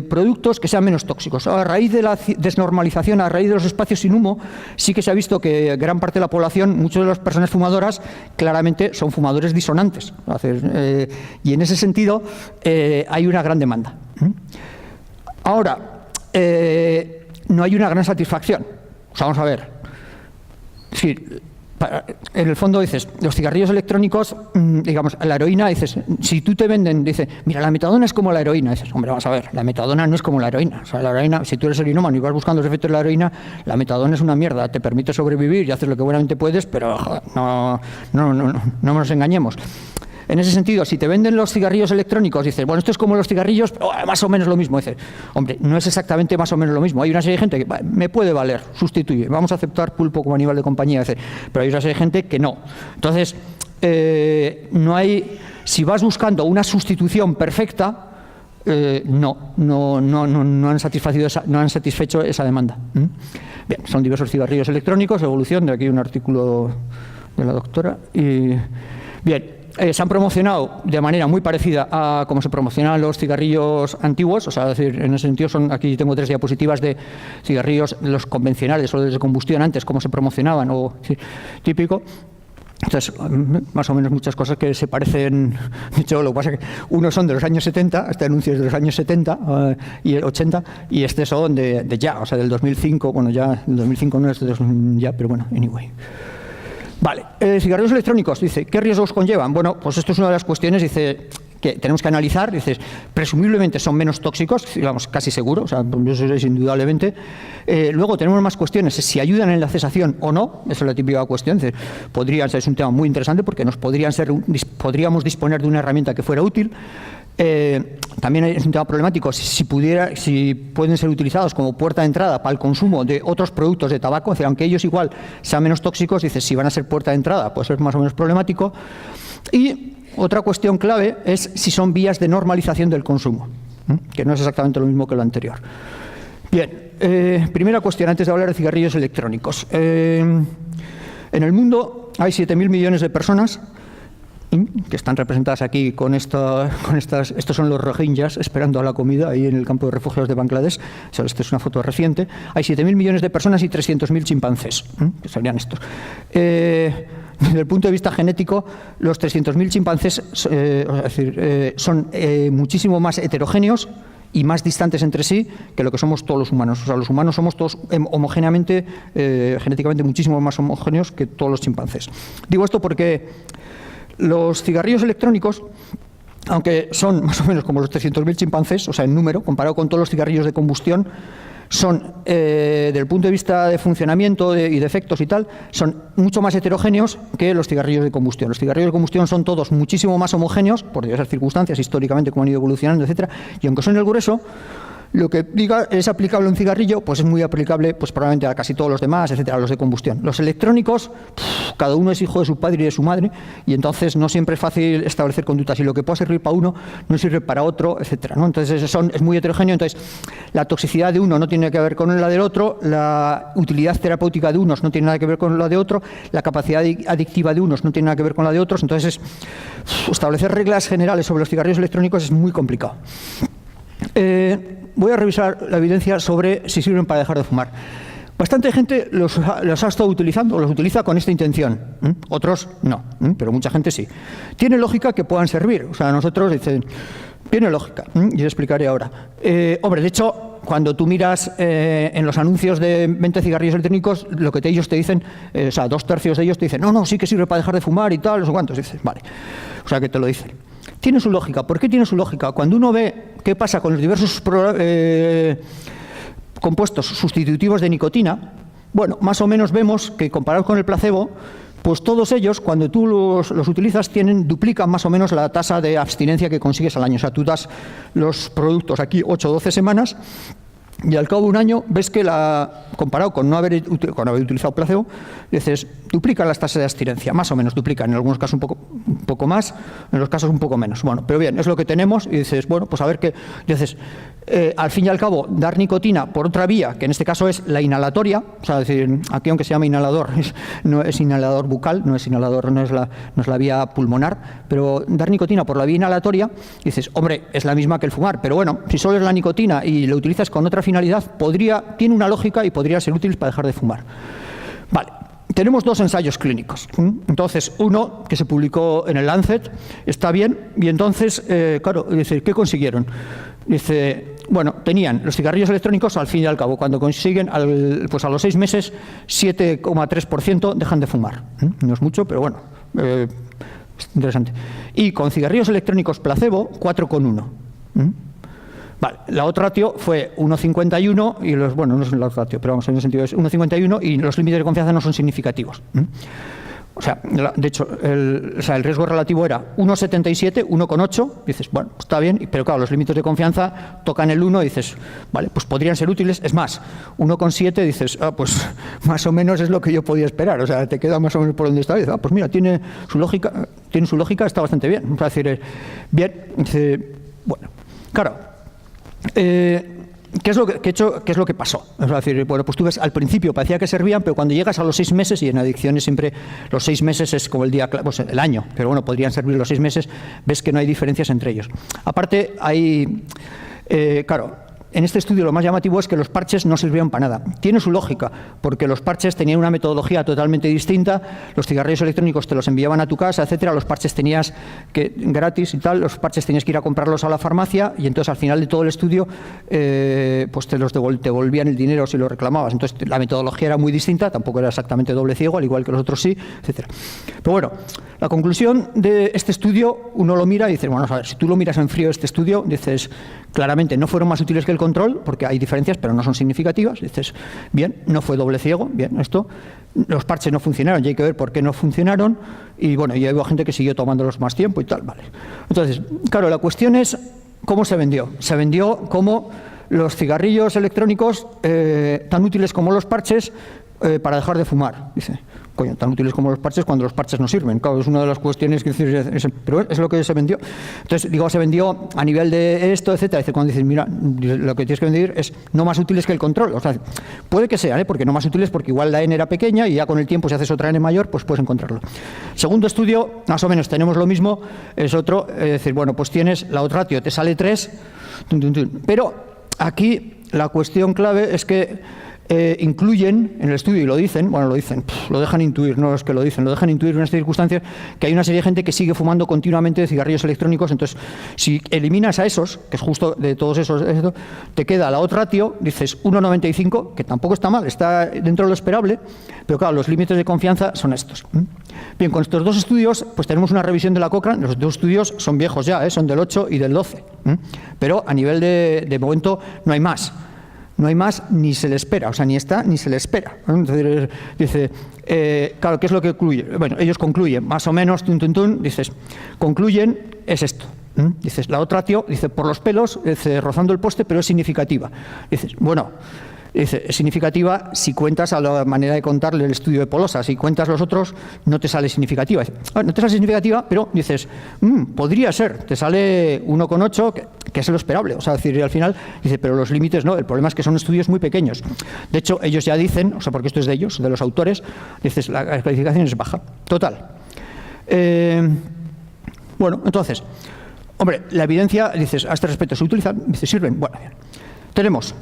productos que sean menos tóxicos. A raíz de la desnormalización, a raíz de los espacios sin humo, sí que se ha visto que gran parte de la población, muchas de las personas fumadoras, claramente son fumadores disonantes. Y en ese sentido hay una gran demanda. Ahora, no hay una gran satisfacción. O sea, vamos a ver. Sí, en el fondo dices, los cigarrillos electrónicos, digamos, la heroína, dices, si tú te venden, dice, mira, la metadona es como la heroína, dices, hombre, vamos a ver, la metadona no es como la heroína, o sea, la heroína, si tú eres heroinómano y vas buscando los efectos de la heroína, la metadona es una mierda, te permite sobrevivir y haces lo que buenamente puedes, pero joder, no nos engañemos. En ese sentido, si te venden los cigarrillos electrónicos, dices, bueno, esto es como los cigarrillos, más o menos lo mismo. Dices, hombre, no es exactamente más o menos lo mismo. Hay una serie de gente que me puede valer, sustituye, vamos a aceptar pulpo como animal de compañía, dice, pero hay una serie de gente que no. Entonces, no hay, si vas buscando una sustitución perfecta, no han satisfecho esa demanda. Bien, son diversos cigarrillos electrónicos, evolución, de aquí un artículo de la doctora. Y, bien. Se han promocionado de manera muy parecida a como se promocionaban los cigarrillos antiguos, o sea, es decir, en ese sentido aquí tengo 3 diapositivas de cigarrillos, los convencionales o de combustión antes, cómo se promocionaban, o sí, típico. Entonces, más o menos muchas cosas que se parecen, de hecho, lo que pasa es que unos son de los años 70, este anuncio es de los años 70 y 80, y este son de ya, o sea, del 2005, bueno, ya, el 2005 no es de ya, pero bueno, anyway. Vale, cigarrillos electrónicos, dice, ¿qué riesgos conllevan? Bueno, pues esto es una de las cuestiones, dice, que tenemos que analizar, dices, presumiblemente son menos tóxicos, digamos, casi seguro, o sea, eso es indudablemente. Luego tenemos más cuestiones, si ayudan en la cesación o no, esa es la típica cuestión, es un tema muy interesante porque podríamos disponer de una herramienta que fuera útil. También es un tema problemático si pueden ser utilizados como puerta de entrada para el consumo de otros productos de tabaco, es decir, aunque ellos igual sean menos tóxicos, dices, si van a ser puerta de entrada, puede ser más o menos problemático. Y otra cuestión clave es si son vías de normalización del consumo, que no es exactamente lo mismo que lo anterior. Bien, primera cuestión antes de hablar de cigarrillos electrónicos. En el mundo hay 7.000 millones de personas que están representadas aquí con estas, estos son los rohingyas esperando a la comida ahí en el campo de refugiados de Bangladesh. Esta es una foto reciente. Hay 7.000 millones de personas y 300.000 chimpancés, que serían estos. Desde el punto de vista genético, los 300.000 chimpancés son muchísimo más heterogéneos y más distantes entre sí que lo que somos todos los humanos. O sea, los humanos somos todos homogéneamente, genéticamente muchísimo más homogéneos que todos los chimpancés. Digo esto porque los cigarrillos electrónicos, aunque son más o menos como los 300.000 chimpancés, o sea, en número, comparado con todos los cigarrillos de combustión, son, desde el punto de vista de funcionamiento y de efectos y tal, son mucho más heterogéneos que los cigarrillos de combustión. Los cigarrillos de combustión son todos muchísimo más homogéneos, por diversas circunstancias, históricamente, como han ido evolucionando, etcétera, y aunque son el grueso, lo que diga es aplicable a un cigarrillo, pues es muy aplicable pues probablemente a casi todos los demás, etcétera, a los de combustión. Los electrónicos, cada uno es hijo de su padre y de su madre, y entonces no siempre es fácil establecer conductas, y lo que puede servir para uno no sirve para otro, etcétera, ¿no? Entonces es muy heterogéneo. Entonces la toxicidad de uno no tiene que ver con la del otro, la utilidad terapéutica de unos no tiene nada que ver con la de otro, la capacidad adictiva de unos no tiene nada que ver con la de otros. Entonces establecer reglas generales sobre los cigarrillos electrónicos es muy complicado. Voy a revisar la evidencia sobre si sirven para dejar de fumar. Bastante gente los ha estado utilizando, los utiliza con esta intención. Otros no, pero mucha gente sí. Tiene lógica que puedan servir. O sea, nosotros dicen, tiene lógica, y lo explicaré ahora. Hombre, de hecho, cuando tú miras en los anuncios de venta de cigarrillos electrónicos, lo que ellos te dicen, o sea, 2/3 de ellos te dicen, no, sí que sirve para dejar de fumar y tal, no sé cuántos. Dices, vale. O sea, que te lo dicen. Tiene su lógica. ¿Por qué tiene su lógica? Cuando uno ve qué pasa con los diversos compuestos sustitutivos de nicotina, bueno, más o menos vemos que comparado con el placebo, pues todos ellos, cuando tú los utilizas, duplican más o menos la tasa de abstinencia que consigues al año. O sea, tú das los productos aquí 8 o 12 semanas y al cabo de un año ves que comparado con no haber utilizado placebo, dices, duplican las tasas de abstinencia, más o menos duplican, en algunos casos un poco más, en los casos un poco menos. Bueno, pero bien, es lo que tenemos y dices, bueno, pues a ver qué. Dices, al fin y al cabo, dar nicotina por otra vía, que en este caso es la inhalatoria, o sea, decir, aquí aunque se llama inhalador, no es inhalador bucal, no es la vía pulmonar, pero dar nicotina por la vía inhalatoria, dices, hombre, es la misma que el fumar, pero bueno, si solo es la nicotina y lo utilizas con otra finalidad, tiene una lógica y podría ser útil para dejar de fumar. Vale. Tenemos 2 ensayos clínicos. Entonces, uno que se publicó en el Lancet está bien, y entonces, claro, dice, ¿qué consiguieron? Dice, bueno, tenían los cigarrillos electrónicos, al fin y al cabo, cuando consiguen, pues a los 6 meses, 7,3% dejan de fumar. No es mucho, pero bueno, es interesante. Y con cigarrillos electrónicos placebo, 4,1. Vale, la otra ratio fue 1,51 y bueno, no es la otra ratio, pero vamos, en ese sentido es 1,51 y los límites de confianza no son significativos. O sea, de hecho, el riesgo relativo era 1,77, 1,8, dices, bueno, está bien, pero claro, los límites de confianza tocan el 1 y dices, vale, pues podrían ser útiles. Es más, 1,7 dices, pues más o menos es lo que yo podía esperar, o sea, te queda más o menos por donde estaba. Y dices, pues mira, tiene su lógica, está bastante bien. O sea, es decir, bien, dice, bueno, claro. ¿Qué es lo que pasó? Es decir, bueno, pues tú ves, al principio parecía que servían, pero cuando llegas a los 6 meses, y en adicciones siempre los 6 meses es como pues el año, pero bueno, podrían servir los 6 meses, ves que no hay diferencias entre ellos. Aparte, claro, en este estudio lo más llamativo es que los parches no sirvieron para nada. Tiene su lógica, porque los parches tenían una metodología totalmente distinta, los cigarrillos electrónicos te los enviaban a tu casa, etcétera, los parches tenías que, gratis y tal, los parches tenías que ir a comprarlos a la farmacia, y entonces al final de todo el estudio pues te devolvían el dinero si lo reclamabas. Entonces la metodología era muy distinta, tampoco era exactamente doble ciego, al igual que los otros sí, etcétera. Pero bueno, la conclusión de este estudio, uno lo mira y dice, bueno, a ver, si tú lo miras en frío este estudio, dices, claramente no fueron más útiles que el control, porque hay diferencias, pero no son significativas. Dices, bien, no fue doble ciego, bien, esto. Los parches no funcionaron y hay que ver por qué no funcionaron. Y bueno, y hubo gente que siguió tomándolos más tiempo y tal, vale. Entonces, claro, la cuestión es cómo se vendió. Se vendió como los cigarrillos electrónicos, tan útiles como los parches, para dejar de fumar. Dice, coño, tan útiles como los parches cuando los parches no sirven. Claro, es una de las cuestiones que pero es lo que se vendió. Entonces, digo, se vendió a nivel de esto, etcétera. Dice, cuando dices, mira, lo que tienes que vender es no más útiles que el control. O sea, puede que sea, porque no más útiles porque igual la N era pequeña y ya con el tiempo, si haces otra N mayor, pues puedes encontrarlo. Segundo estudio, más o menos tenemos lo mismo, es otro, es decir, bueno, pues tienes la odds ratio, te sale 3, pero aquí la cuestión clave es que incluyen en el estudio, y lo dicen, bueno, lo dejan intuir, no es que lo dicen, lo dejan intuir en unas circunstancias, que hay una serie de gente que sigue fumando continuamente cigarrillos electrónicos. Entonces, si eliminas a esos, que es justo de todos esos, te queda la odds ratio, dices 1,95, que tampoco está mal, está dentro de lo esperable, pero claro, los límites de confianza son estos. Bien, con estos dos estudios, pues tenemos una revisión de la Cochrane. Los dos estudios son viejos ya, son del 8 y del 12, pero a nivel de momento no hay más. No hay más ni se le espera, o sea, ni está ni se le espera. Entonces, dice, claro, ¿qué es lo que concluye? Bueno, ellos concluyen, más o menos, dices, concluyen, es esto. Dices, la odds ratio, dice, por los pelos, dice, rozando el poste, pero es significativa. Dices, bueno, dice, es significativa si cuentas a la manera de contar el estudio de Polosa. Si cuentas los otros, no te sale significativa. Dice, no te sale significativa, pero dices, podría ser, te sale 1,8, que es lo esperable. O sea, decir, al final, dice, pero los límites no, el problema es que son estudios muy pequeños. De hecho, ellos ya dicen, o sea, porque esto es de ellos, de los autores, dices, la calificación es baja. Total. Bueno, entonces, hombre, la evidencia, dices, a este respecto, ¿se utilizan? Dice, ¿sirven? Bueno, bien. Tenemos...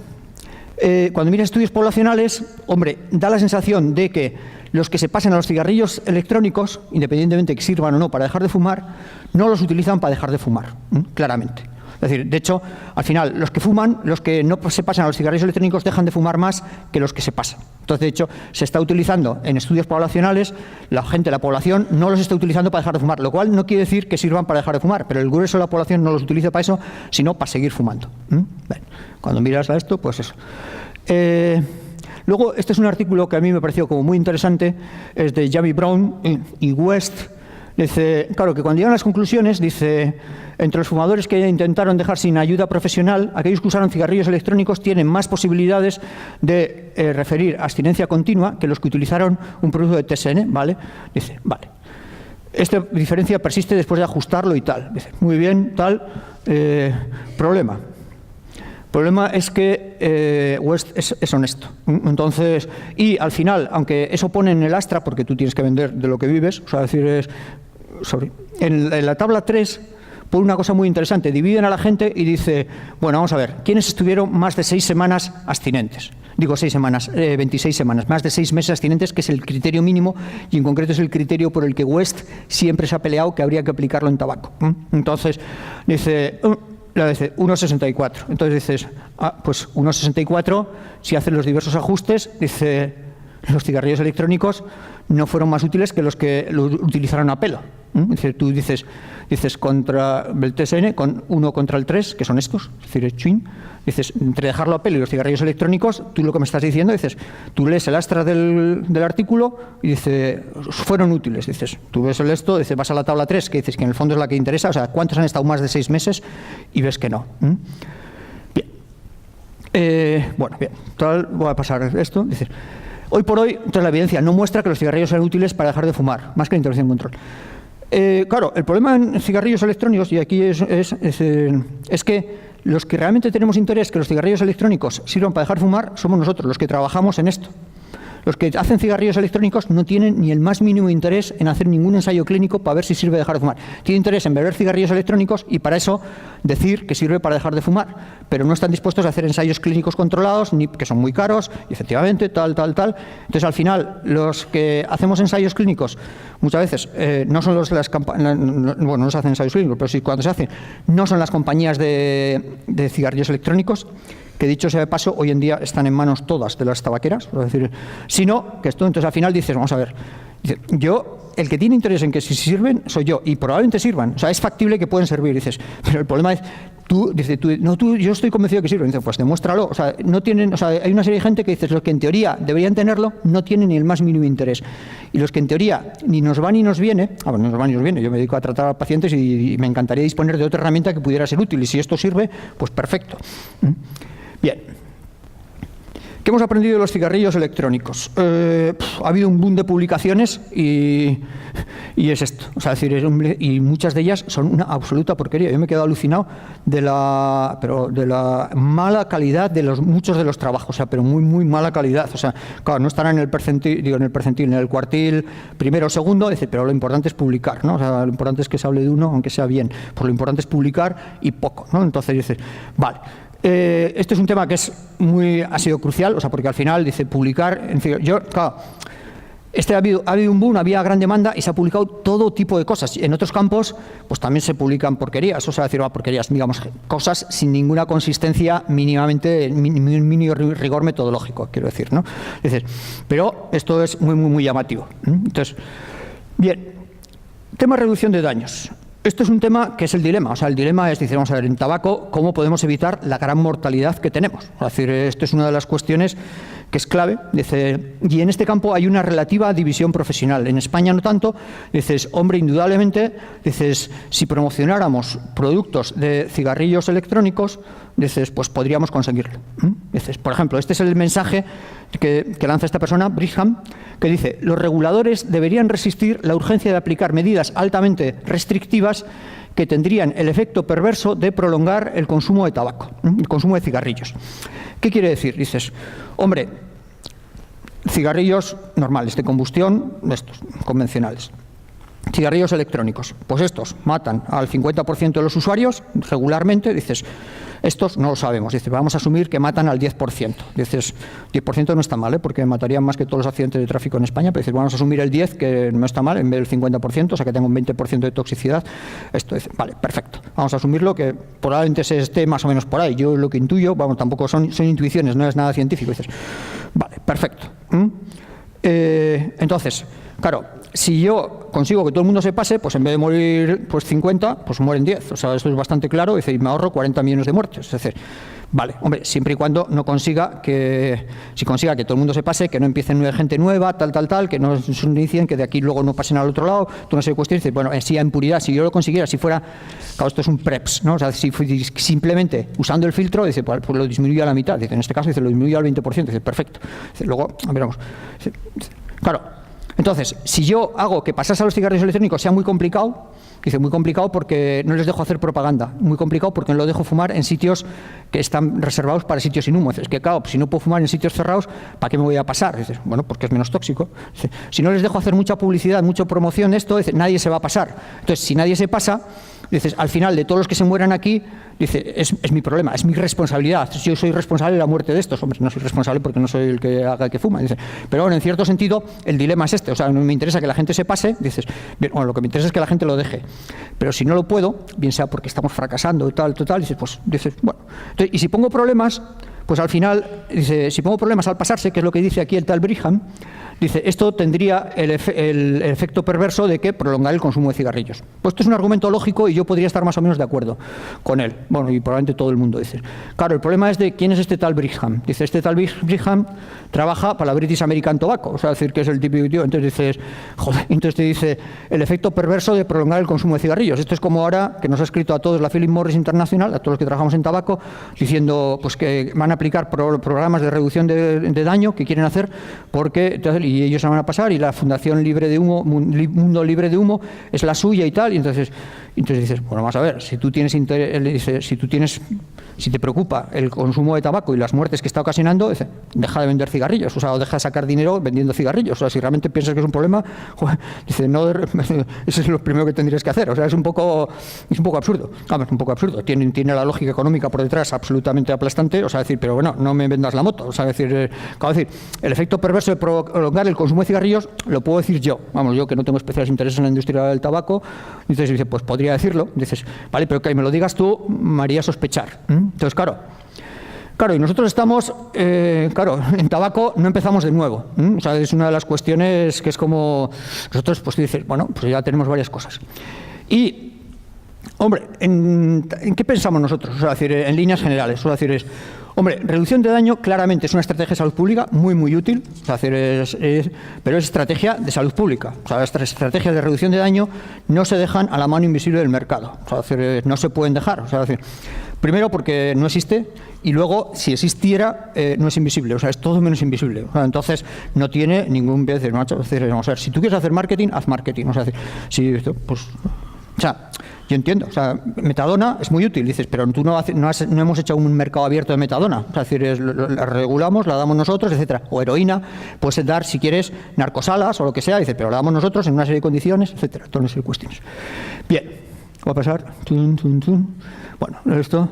cuando miras estudios poblacionales, hombre, da la sensación de que los que se pasan a los cigarrillos electrónicos, independientemente de que sirvan o no para dejar de fumar, no los utilizan para dejar de fumar, claramente. Es decir, de hecho, al final, los que fuman, los que no se pasan a los cigarrillos electrónicos dejan de fumar más que los que se pasan. Entonces, de hecho, se está utilizando en estudios poblacionales, la población no los está utilizando para dejar de fumar, lo cual no quiere decir que sirvan para dejar de fumar, pero el grueso de la población no los utiliza para eso, sino para seguir fumando. Bien, cuando miras a esto, pues eso. Luego, este es un artículo que a mí me pareció como muy interesante, es de Jamie Brown y West. Dice, claro, que cuando llegan a las conclusiones, dice, entre los fumadores que intentaron dejar sin ayuda profesional, aquellos que usaron cigarrillos electrónicos tienen más posibilidades de referir abstinencia continua que los que utilizaron un producto de TSN, ¿vale? Dice, vale. Esta diferencia persiste después de ajustarlo y tal. Dice, muy bien, tal, problema. El problema es que West es honesto. Entonces, y al final, aunque eso pone en el Astra, porque tú tienes que vender de lo que vives, o sea, decir, en la tabla 3 pone una cosa muy interesante, dividen a la gente y dice, bueno, vamos a ver, ¿quiénes estuvieron más de 6 semanas abstinentes? Digo 6 semanas, 26 semanas, más de 6 meses abstinentes, que es el criterio mínimo, y en concreto es el criterio por el que West siempre se ha peleado que habría que aplicarlo en tabaco. Entonces, dice... 1,64. Entonces dices, pues 1,64, si hacen los diversos ajustes, dice, los cigarrillos electrónicos no fueron más útiles que los que lo utilizaron a pelo. Dice, tú dices contra el TSN, con 1 contra el 3, que son estos, es decir, Chuin, dices, entre dejarlo a pelo y los cigarrillos electrónicos, tú lo que me estás diciendo, dices, tú lees el Astra del artículo y dice, fueron útiles, dices, tú ves el esto, dices, vas a la tabla 3, que dices que en el fondo es la que interesa, o sea, ¿cuántos han estado más de 6 meses? Y ves que no. Bien. Bueno, bien, voy a pasar esto, dices, hoy por hoy, entonces la evidencia no muestra que los cigarrillos sean útiles para dejar de fumar, más que la intervención de control. Claro, el problema en cigarrillos electrónicos, y aquí es que los que realmente tenemos interés que los cigarrillos electrónicos sirvan para dejar de fumar somos nosotros, los que trabajamos en esto. Los que hacen cigarrillos electrónicos no tienen ni el más mínimo interés en hacer ningún ensayo clínico para ver si sirve dejar de fumar. Tienen interés en beber cigarrillos electrónicos y para eso decir que sirve para dejar de fumar, pero no están dispuestos a hacer ensayos clínicos controlados, ni que son muy caros, y efectivamente, tal. Entonces, al final, los que hacemos ensayos clínicos, muchas veces, no son los de las campañas, bueno, no se hacen ensayos clínicos, pero sí cuando se hacen, no son las compañías de cigarrillos electrónicos, que dicho sea de paso, hoy en día están en manos todas de las tabaqueras, es decir, sino que esto, entonces al final dices, vamos a ver, el que tiene interés en que si sirven soy yo, y probablemente sirvan, o sea, es factible que pueden servir, dices, pero el problema es, yo estoy convencido de que sirven, dices, pues demuéstralo, o sea, no tienen, o sea, hay una serie de gente que dices, los que en teoría deberían tenerlo, no tienen ni el más mínimo interés, y los que en teoría ni nos va ni nos viene, bueno, nos va ni nos viene, yo me dedico a tratar a pacientes y me encantaría disponer de otra herramienta que pudiera ser útil, y si esto sirve, pues perfecto. Bien. ¿Qué ¿Qué hemos aprendido de los cigarrillos electrónicos? Ha habido un boom de publicaciones y es esto. O sea, es decir, y muchas de ellas son una absoluta porquería. Yo me he quedado alucinado de la mala calidad de muchos de los trabajos, o sea, pero muy, muy mala calidad. O sea, claro, no estarán en el percentil, en el cuartil primero o segundo, pero lo importante es publicar, ¿no? O sea, lo importante es que se hable de uno, aunque sea bien. Pues lo importante es publicar y poco, ¿no? Entonces dices, vale. Este es un tema que ha sido crucial, o sea, porque al final dice publicar, en fin, claro, ha habido un boom, había gran demanda y se ha publicado todo tipo de cosas. En otros campos, pues también se publican porquerías, o sea, decir, porquerías, digamos, cosas sin ninguna consistencia mínimamente, mínimo rigor metodológico, quiero decir, ¿no? Dices, pero esto es muy, muy, muy llamativo. Entonces, bien, tema reducción de daños. Esto es un tema que es el dilema. O sea, el dilema es, dice, vamos a ver, en tabaco, ¿cómo podemos evitar la gran mortalidad que tenemos? Es decir, esto es una de las cuestiones que es clave. Dice, y en este campo hay una relativa división profesional. En España no tanto. Dices, hombre, indudablemente, dices, si promocionáramos productos de cigarrillos electrónicos, dices, pues podríamos conseguirlo. Dices, por ejemplo, este es el mensaje que lanza esta persona, Brigham, que dice, los reguladores deberían resistir la urgencia de aplicar medidas altamente restrictivas que tendrían el efecto perverso de prolongar el consumo de tabaco, el consumo de cigarrillos. ¿Qué quiere decir? Dices, hombre, cigarrillos normales, de combustión, estos, convencionales. Cigarrillos electrónicos, pues estos matan al 50% de los usuarios regularmente, dices, estos no lo sabemos, dices, vamos a asumir que matan al 10%, dices, 10% no está mal, porque matarían más que todos los accidentes de tráfico en España, pero dices, vamos a asumir el 10%, que no está mal, en vez del 50%, o sea que tengo un 20% de toxicidad, esto es, vale, perfecto, vamos a asumirlo, que probablemente se esté más o menos por ahí, yo lo que intuyo, vamos, tampoco son intuiciones, no es nada científico, dices, vale, perfecto. Entonces, claro, si yo consigo que todo el mundo se pase, pues en vez de morir pues 50, pues mueren 10. O sea, esto es bastante claro, y me ahorro 40 millones de muertes. Es decir, vale, hombre, siempre y cuando no consiga que todo el mundo se pase, que no empiecen gente nueva, tal, que no se inicien, que de aquí luego no pasen al otro lado, tú no sé cuestiones. Dices, bueno, sí, en puridad, si yo lo consiguiera, si fuera, claro, esto es un PREPS, ¿no? O sea, si simplemente usando el filtro, dice, pues lo disminuyo a la mitad. Dice, en este caso, dice, lo disminuyo al 20%. Dice, perfecto. Dice, luego, veremos. Claro. Entonces, si yo hago que pasarse a los cigarrillos electrónicos sea muy complicado, dice muy complicado porque no les dejo hacer propaganda, muy complicado porque no lo dejo fumar en sitios que están reservados para sitios sin humo. Es que claro, si no puedo fumar en sitios cerrados, ¿para qué me voy a pasar? Dices, bueno, porque es menos tóxico. Dice, si no les dejo hacer mucha publicidad, mucha promoción de esto, dice, nadie se va a pasar. Entonces, si nadie se pasa, dices, al final de todos los que se mueran aquí, dice, es mi problema, es mi responsabilidad. Yo soy responsable de la muerte de estos. Hombre, no soy responsable porque no soy el que haga que fuma. Dice, pero bueno, en cierto sentido, el dilema es este. O sea, no me interesa que la gente se pase. Dices, bien, bueno, lo que me interesa es que la gente lo deje. Pero si no lo puedo, bien sea porque estamos fracasando, total, dices, bueno. Entonces, y si pongo problemas, pues al final, dice, si pongo problemas al pasarse, que es lo que dice aquí el tal Brigham, dice, esto tendría el efecto perverso de que prolongar el consumo de cigarrillos. Pues esto es un argumento lógico y yo podría estar más o menos de acuerdo con él. Bueno, y probablemente todo el mundo dice. Claro, el problema es de quién es este tal Brigham. Dice, este tal Brigham trabaja para la British American Tobacco, o sea, decir que es el típico tío. Entonces dices, joder, entonces te dice el efecto perverso de prolongar el consumo de cigarrillos. Esto es como ahora que nos ha escrito a todos la Philip Morris International, a todos los que trabajamos en tabaco, diciendo pues que van a aplicar programas de reducción de daño que quieren hacer porque y ellos se van a pasar y la Fundación Libre de Humo, Mundo Libre de Humo es la suya y tal, y entonces dices, bueno, vamos a ver, si te preocupa el consumo de tabaco y las muertes que está ocasionando, dice, deja de vender cigarrillos, o sea, o deja de sacar dinero vendiendo cigarrillos, o sea, si realmente piensas que es un problema, joder, dice, no, eso es lo primero que tendrías que hacer, o sea, es un poco absurdo, es un poco absurdo, tiene la lógica económica por detrás absolutamente aplastante, o sea, decir, pero bueno, no me vendas la moto, o sea, decir, el efecto perverso de prolongar el consumo de cigarrillos lo puedo decir yo, vamos, yo que no tengo especiales intereses en la industria del tabaco, dice, pues podría decirlo, dices, vale, pero que me lo digas tú me haría sospechar. Entonces, claro, y nosotros estamos, en tabaco no empezamos de nuevo, o sea, es una de las cuestiones que es como, nosotros pues dices, bueno, pues ya tenemos varias cosas. Y, hombre, ¿en qué pensamos nosotros? O sea, decir, en líneas generales, o sea, decir, hombre, reducción de daño claramente es una estrategia de salud pública muy, muy útil, o sea, pero es estrategia de salud pública. O sea, las estrategias de reducción de daño no se dejan a la mano invisible del mercado. O sea, no se pueden dejar. O sea, Primero porque no existe, y luego, si existiera, no es invisible, o sea, es todo menos invisible. O sea, entonces, no tiene ningún... Vamos a ver, si tú quieres hacer marketing, haz marketing. O sea, si, pues, o sea, yo entiendo, o sea, metadona es muy útil, dices, pero tú no hemos hecho un mercado abierto de metadona. O sea, es decir, la regulamos, la damos nosotros, etcétera. O heroína, puedes dar, si quieres, narcosalas o lo que sea, dices, pero la damos nosotros en una serie de condiciones, etcétera. Todas esas cuestiones. Bien, va a pasar. Bueno, esto...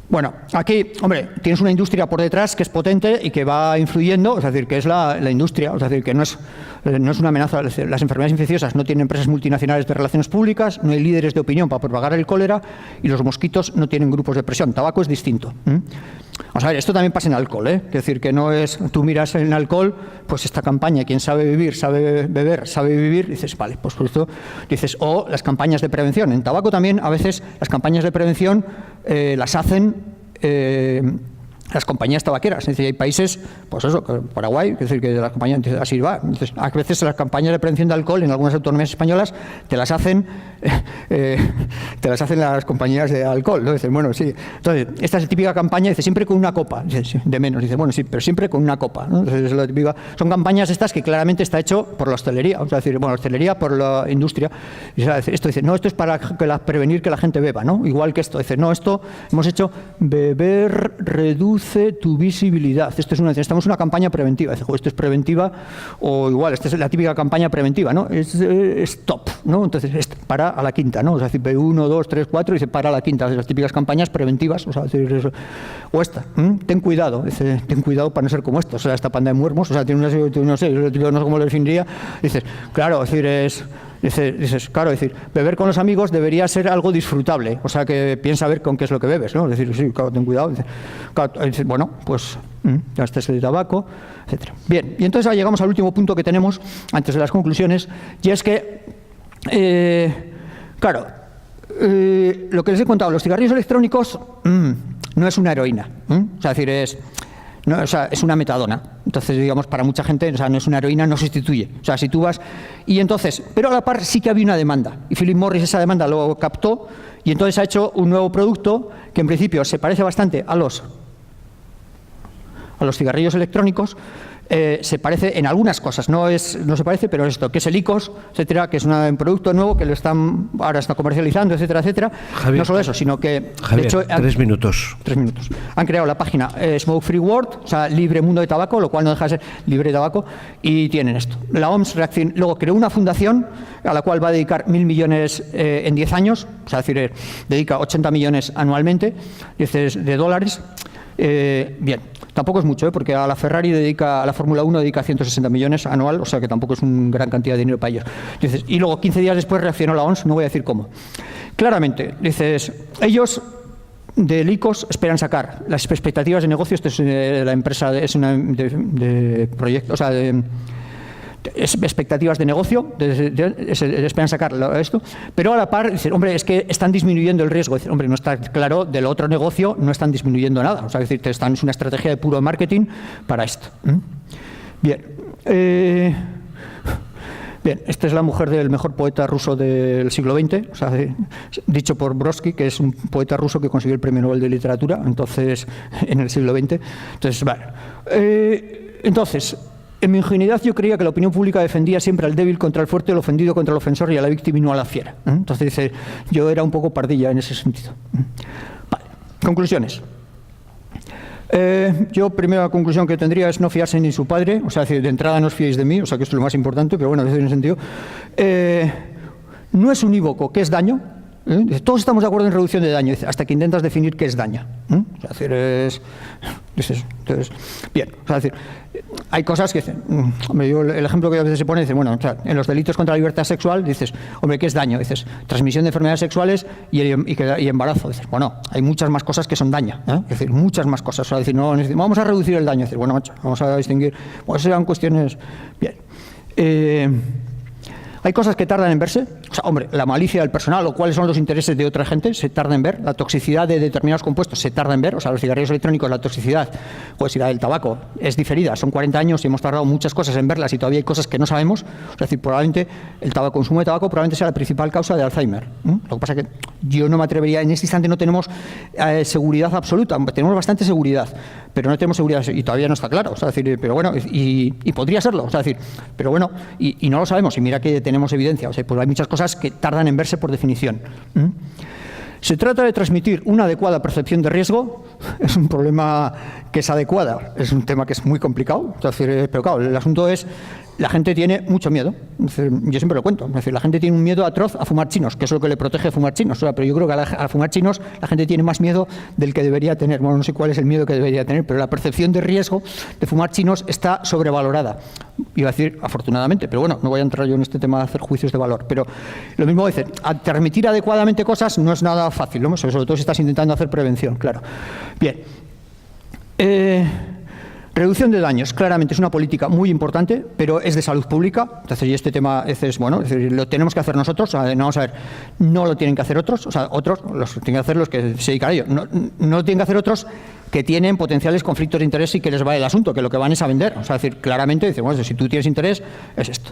Bueno, aquí, hombre, tienes una industria por detrás que es potente y que va influyendo, es decir, que es la industria, es decir, que no es una amenaza. Las enfermedades infecciosas no tienen empresas multinacionales de relaciones públicas, no hay líderes de opinión para propagar el cólera y los mosquitos no tienen grupos de presión. Tabaco es distinto. Vamos a ver, esto también pasa en alcohol, ¿eh? Es decir, que no es, tú miras en alcohol, pues esta campaña, quien sabe vivir, sabe beber, sabe vivir, dices, vale, pues por esto, dices, o las campañas de prevención. En tabaco también, a veces, las campañas de prevención las hacen las compañías tabaqueras. Es decir, hay países, pues eso, Paraguay, es decir, que las compañías, así va. Entonces, a veces las campañas de prevención de alcohol en algunas autonomías españolas te las hacen las compañías de alcohol, ¿no? Dices, bueno, sí. Entonces, esta es la típica campaña, dice, siempre con una copa, de menos. Dice, bueno, sí, pero siempre con una copa, ¿no? Entonces, es la típica. Son campañas estas que claramente está hecho por la hostelería, o sea, decir, bueno, la hostelería por la industria. Y, o sea, esto dice, no, esto es para prevenir que la gente beba, ¿no? Igual que esto, dice, no, esto hemos hecho beber reduce tu visibilidad. Esto es estamos en una campaña preventiva. Dice, esto es preventiva, o igual, esta es la típica campaña preventiva, ¿no? Es top, ¿no? Entonces, para a la quinta, ¿no? O sea, B1, 2, 3, 4, y dice, para a la quinta. Las típicas campañas preventivas, o sea, o esta, ten cuidado, dice, ten cuidado para no ser como esto, o sea, esta panda de muermos, o sea, tiene no sé cómo lo definiría. Dices, claro, es decir, Dices, claro, es decir, beber con los amigos debería ser algo disfrutable, o sea, que piensa ver con qué es lo que bebes, ¿no? Es decir, sí, claro, ten cuidado. Dice, bueno, pues ya este es el tabaco, etcétera. Bien, y entonces llegamos al último punto que tenemos antes de las conclusiones, y es que, claro, lo que les he contado, los cigarrillos electrónicos no es una heroína, o sea, es decir, no, o sea, es una metadona. Entonces, digamos, para mucha gente, o sea, no es una heroína, no sustituye. O sea, si tú vas... Y entonces, pero a la par sí que había una demanda. Y Philip Morris esa demanda lo captó y entonces ha hecho un nuevo producto que en principio se parece bastante a los cigarrillos electrónicos. Se parece en algunas cosas, no se parece, pero es esto, que es el IQOS, etcétera, que es un producto nuevo que ahora está comercializando, etcétera, etcétera. Javier, no solo eso, sino que... Javier, de hecho, 3 minutos. 3 minutos. Han creado la página Smoke Free World, o sea, libre mundo de tabaco, lo cual no deja de ser libre de tabaco, y tienen esto. La OMS luego creó una fundación a la cual va a dedicar 1.000 millones en 10 años, o sea, es decir, dedica 80 millones anualmente de dólares. Bien, tampoco es mucho, porque a la Ferrari a la Fórmula 1 dedica 160 millones anual, o sea que tampoco es una gran cantidad de dinero para ellos. Dices, y luego 15 días después reaccionó la OMS, no voy a decir cómo. Claramente, dices, ellos del IQOS esperan sacar las expectativas de negocio, esto es la empresa, es una de proyecto, o sea, expectativas de negocio, esperan sacar esto, pero a la par, dicen, hombre, es que están disminuyendo el riesgo. Dicen, hombre, no está claro, del otro negocio no están disminuyendo nada. O sea, es decir, es una estrategia de puro marketing para esto. Bien. Bien, esta es la mujer del mejor poeta ruso del siglo XX, o sea, dicho por Brodsky, que es un poeta ruso que consiguió el Premio Nobel de Literatura, entonces, en el siglo XX. Entonces, vale. Entonces, en mi ingenuidad yo creía que la opinión pública defendía siempre al débil contra el fuerte, al ofendido contra el ofensor y a la víctima y no a la fiera. Entonces dice, yo era un poco pardilla en ese sentido. Vale, conclusiones. Yo, primera conclusión que tendría es no fiarse ni su padre, o sea, de entrada no os fiéis de mí, o sea, que esto es lo más importante, pero bueno, en ese sentido. No es unívoco, ¿qué es daño? Todos estamos de acuerdo en reducción de daño, hasta que intentas definir qué es daño. O sea, es eso. Entonces, bien, o sea, decir, hay cosas que dicen, hombre, yo el ejemplo que a veces se pone, dice, bueno, o sea, en los delitos contra la libertad sexual, dices, hombre, ¿qué es daño? Dices, transmisión de enfermedades sexuales y embarazo. Dices, bueno, hay muchas más cosas que son daño, es decir, muchas más cosas. O sea, decir, no, vamos a reducir el daño. Es decir, bueno, macho, vamos a distinguir, pues serán cuestiones, bien. Hay cosas que tardan en verse. O sea, hombre, la malicia del personal o cuáles son los intereses de otra gente se tarda en ver. La toxicidad de determinados compuestos se tarda en ver. O sea, los cigarrillos electrónicos, la toxicidad, pues si la del tabaco es diferida. Son 40 años y hemos tardado muchas cosas en verlas y todavía hay cosas que no sabemos. Es decir, probablemente el consumo de tabaco probablemente sea la principal causa de Alzheimer. Lo que pasa es que yo no me atrevería, en este instante no tenemos seguridad absoluta. Tenemos bastante seguridad, pero no tenemos seguridad y todavía no está claro. O sea, decir, pero bueno, y podría serlo. O sea, decir, pero bueno, y no lo sabemos. Y mira que tenemos evidencia. O sea, pues hay muchas cosas que tardan en verse por definición. Se trata de transmitir una adecuada percepción de riesgo. Es un problema que es adecuada. Es un tema que es muy complicado. Es decir, pero claro, el asunto es, la gente tiene mucho miedo. Es decir, yo siempre lo cuento. Es decir, la gente tiene un miedo atroz a fumar chinos, que es lo que le protege a fumar chinos. O sea, pero yo creo que a fumar chinos la gente tiene más miedo del que debería tener. Bueno, no sé cuál es el miedo que debería tener, pero la percepción de riesgo de fumar chinos está sobrevalorada. Iba a decir, afortunadamente, pero bueno, no voy a entrar yo en este tema de hacer juicios de valor. Pero lo mismo dice, transmitir adecuadamente cosas no es nada fácil, ¿no? Sobre todo si estás intentando hacer prevención, claro. Bien. Reducción de daños, claramente es una política muy importante, pero es de salud pública. Entonces, y este tema es bueno, es decir, lo tenemos que hacer nosotros. O sea, no, vamos a ver, no lo tienen que hacer otros, o sea, otros los tienen que hacer los que se dedican a ello. No lo tienen que hacer otros que tienen potenciales conflictos de interés y que les va el asunto, que lo que van es a vender. O sea, es decir, claramente dicen, bueno, si tú tienes interés, es esto.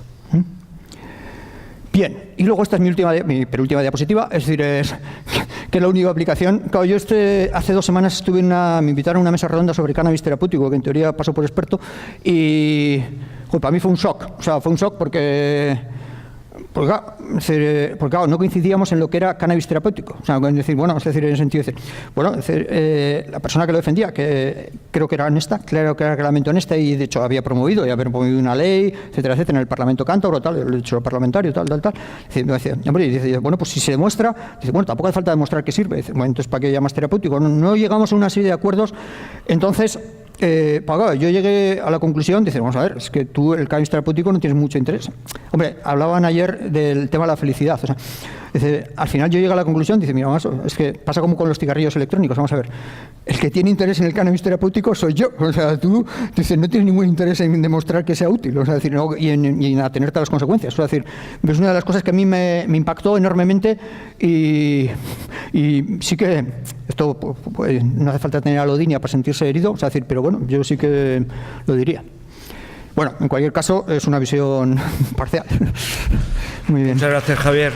Bien, y luego esta es mi penúltima diapositiva, es decir, que es la única aplicación. Claro, yo hace 2 semanas me invitaron a una mesa redonda sobre cannabis terapéutico, que en teoría pasó por experto, y para mí fue un shock. O sea, fue un shock porque claro, no coincidíamos en lo que era cannabis terapéutico. O sea, en decir, bueno, es decir, en el sentido de decir, bueno, es decir, la persona que lo defendía, que creo que era honesta, claro que era realmente honesta y de hecho había promovido una ley, etcétera, etcétera, en el Parlamento cántabro, tal, el hecho parlamentario, tal. Decía, hombre, y dice, bueno, pues si se demuestra, dice, bueno, tampoco hace falta demostrar que sirve. Dice, bueno, entonces, ¿para qué llamas terapéutico? No llegamos a una serie de acuerdos, entonces. Yo llegué a la conclusión, dice, vamos a ver, es que tú el cannabis terapéutico no tienes mucho interés. Hombre, hablaban ayer del tema de la felicidad. O sea, dice, al final yo llegué a la conclusión, dice, mira, vamos, es que pasa como con los cigarrillos electrónicos, vamos a ver. El que tiene interés en el cannabis terapéutico soy yo. O sea, tú dices, no tienes ningún interés en demostrar que sea útil, o sea, decir, no, y en atenerte a las consecuencias. O sea, decir, es una de las cosas que a mí me impactó enormemente y sí que esto pues, no hace falta tener alodinia para sentirse herido, o sea, decir, pero bueno, yo sí que lo diría. Bueno, en cualquier caso, es una visión parcial. Muy bien. Muchas gracias, Javier.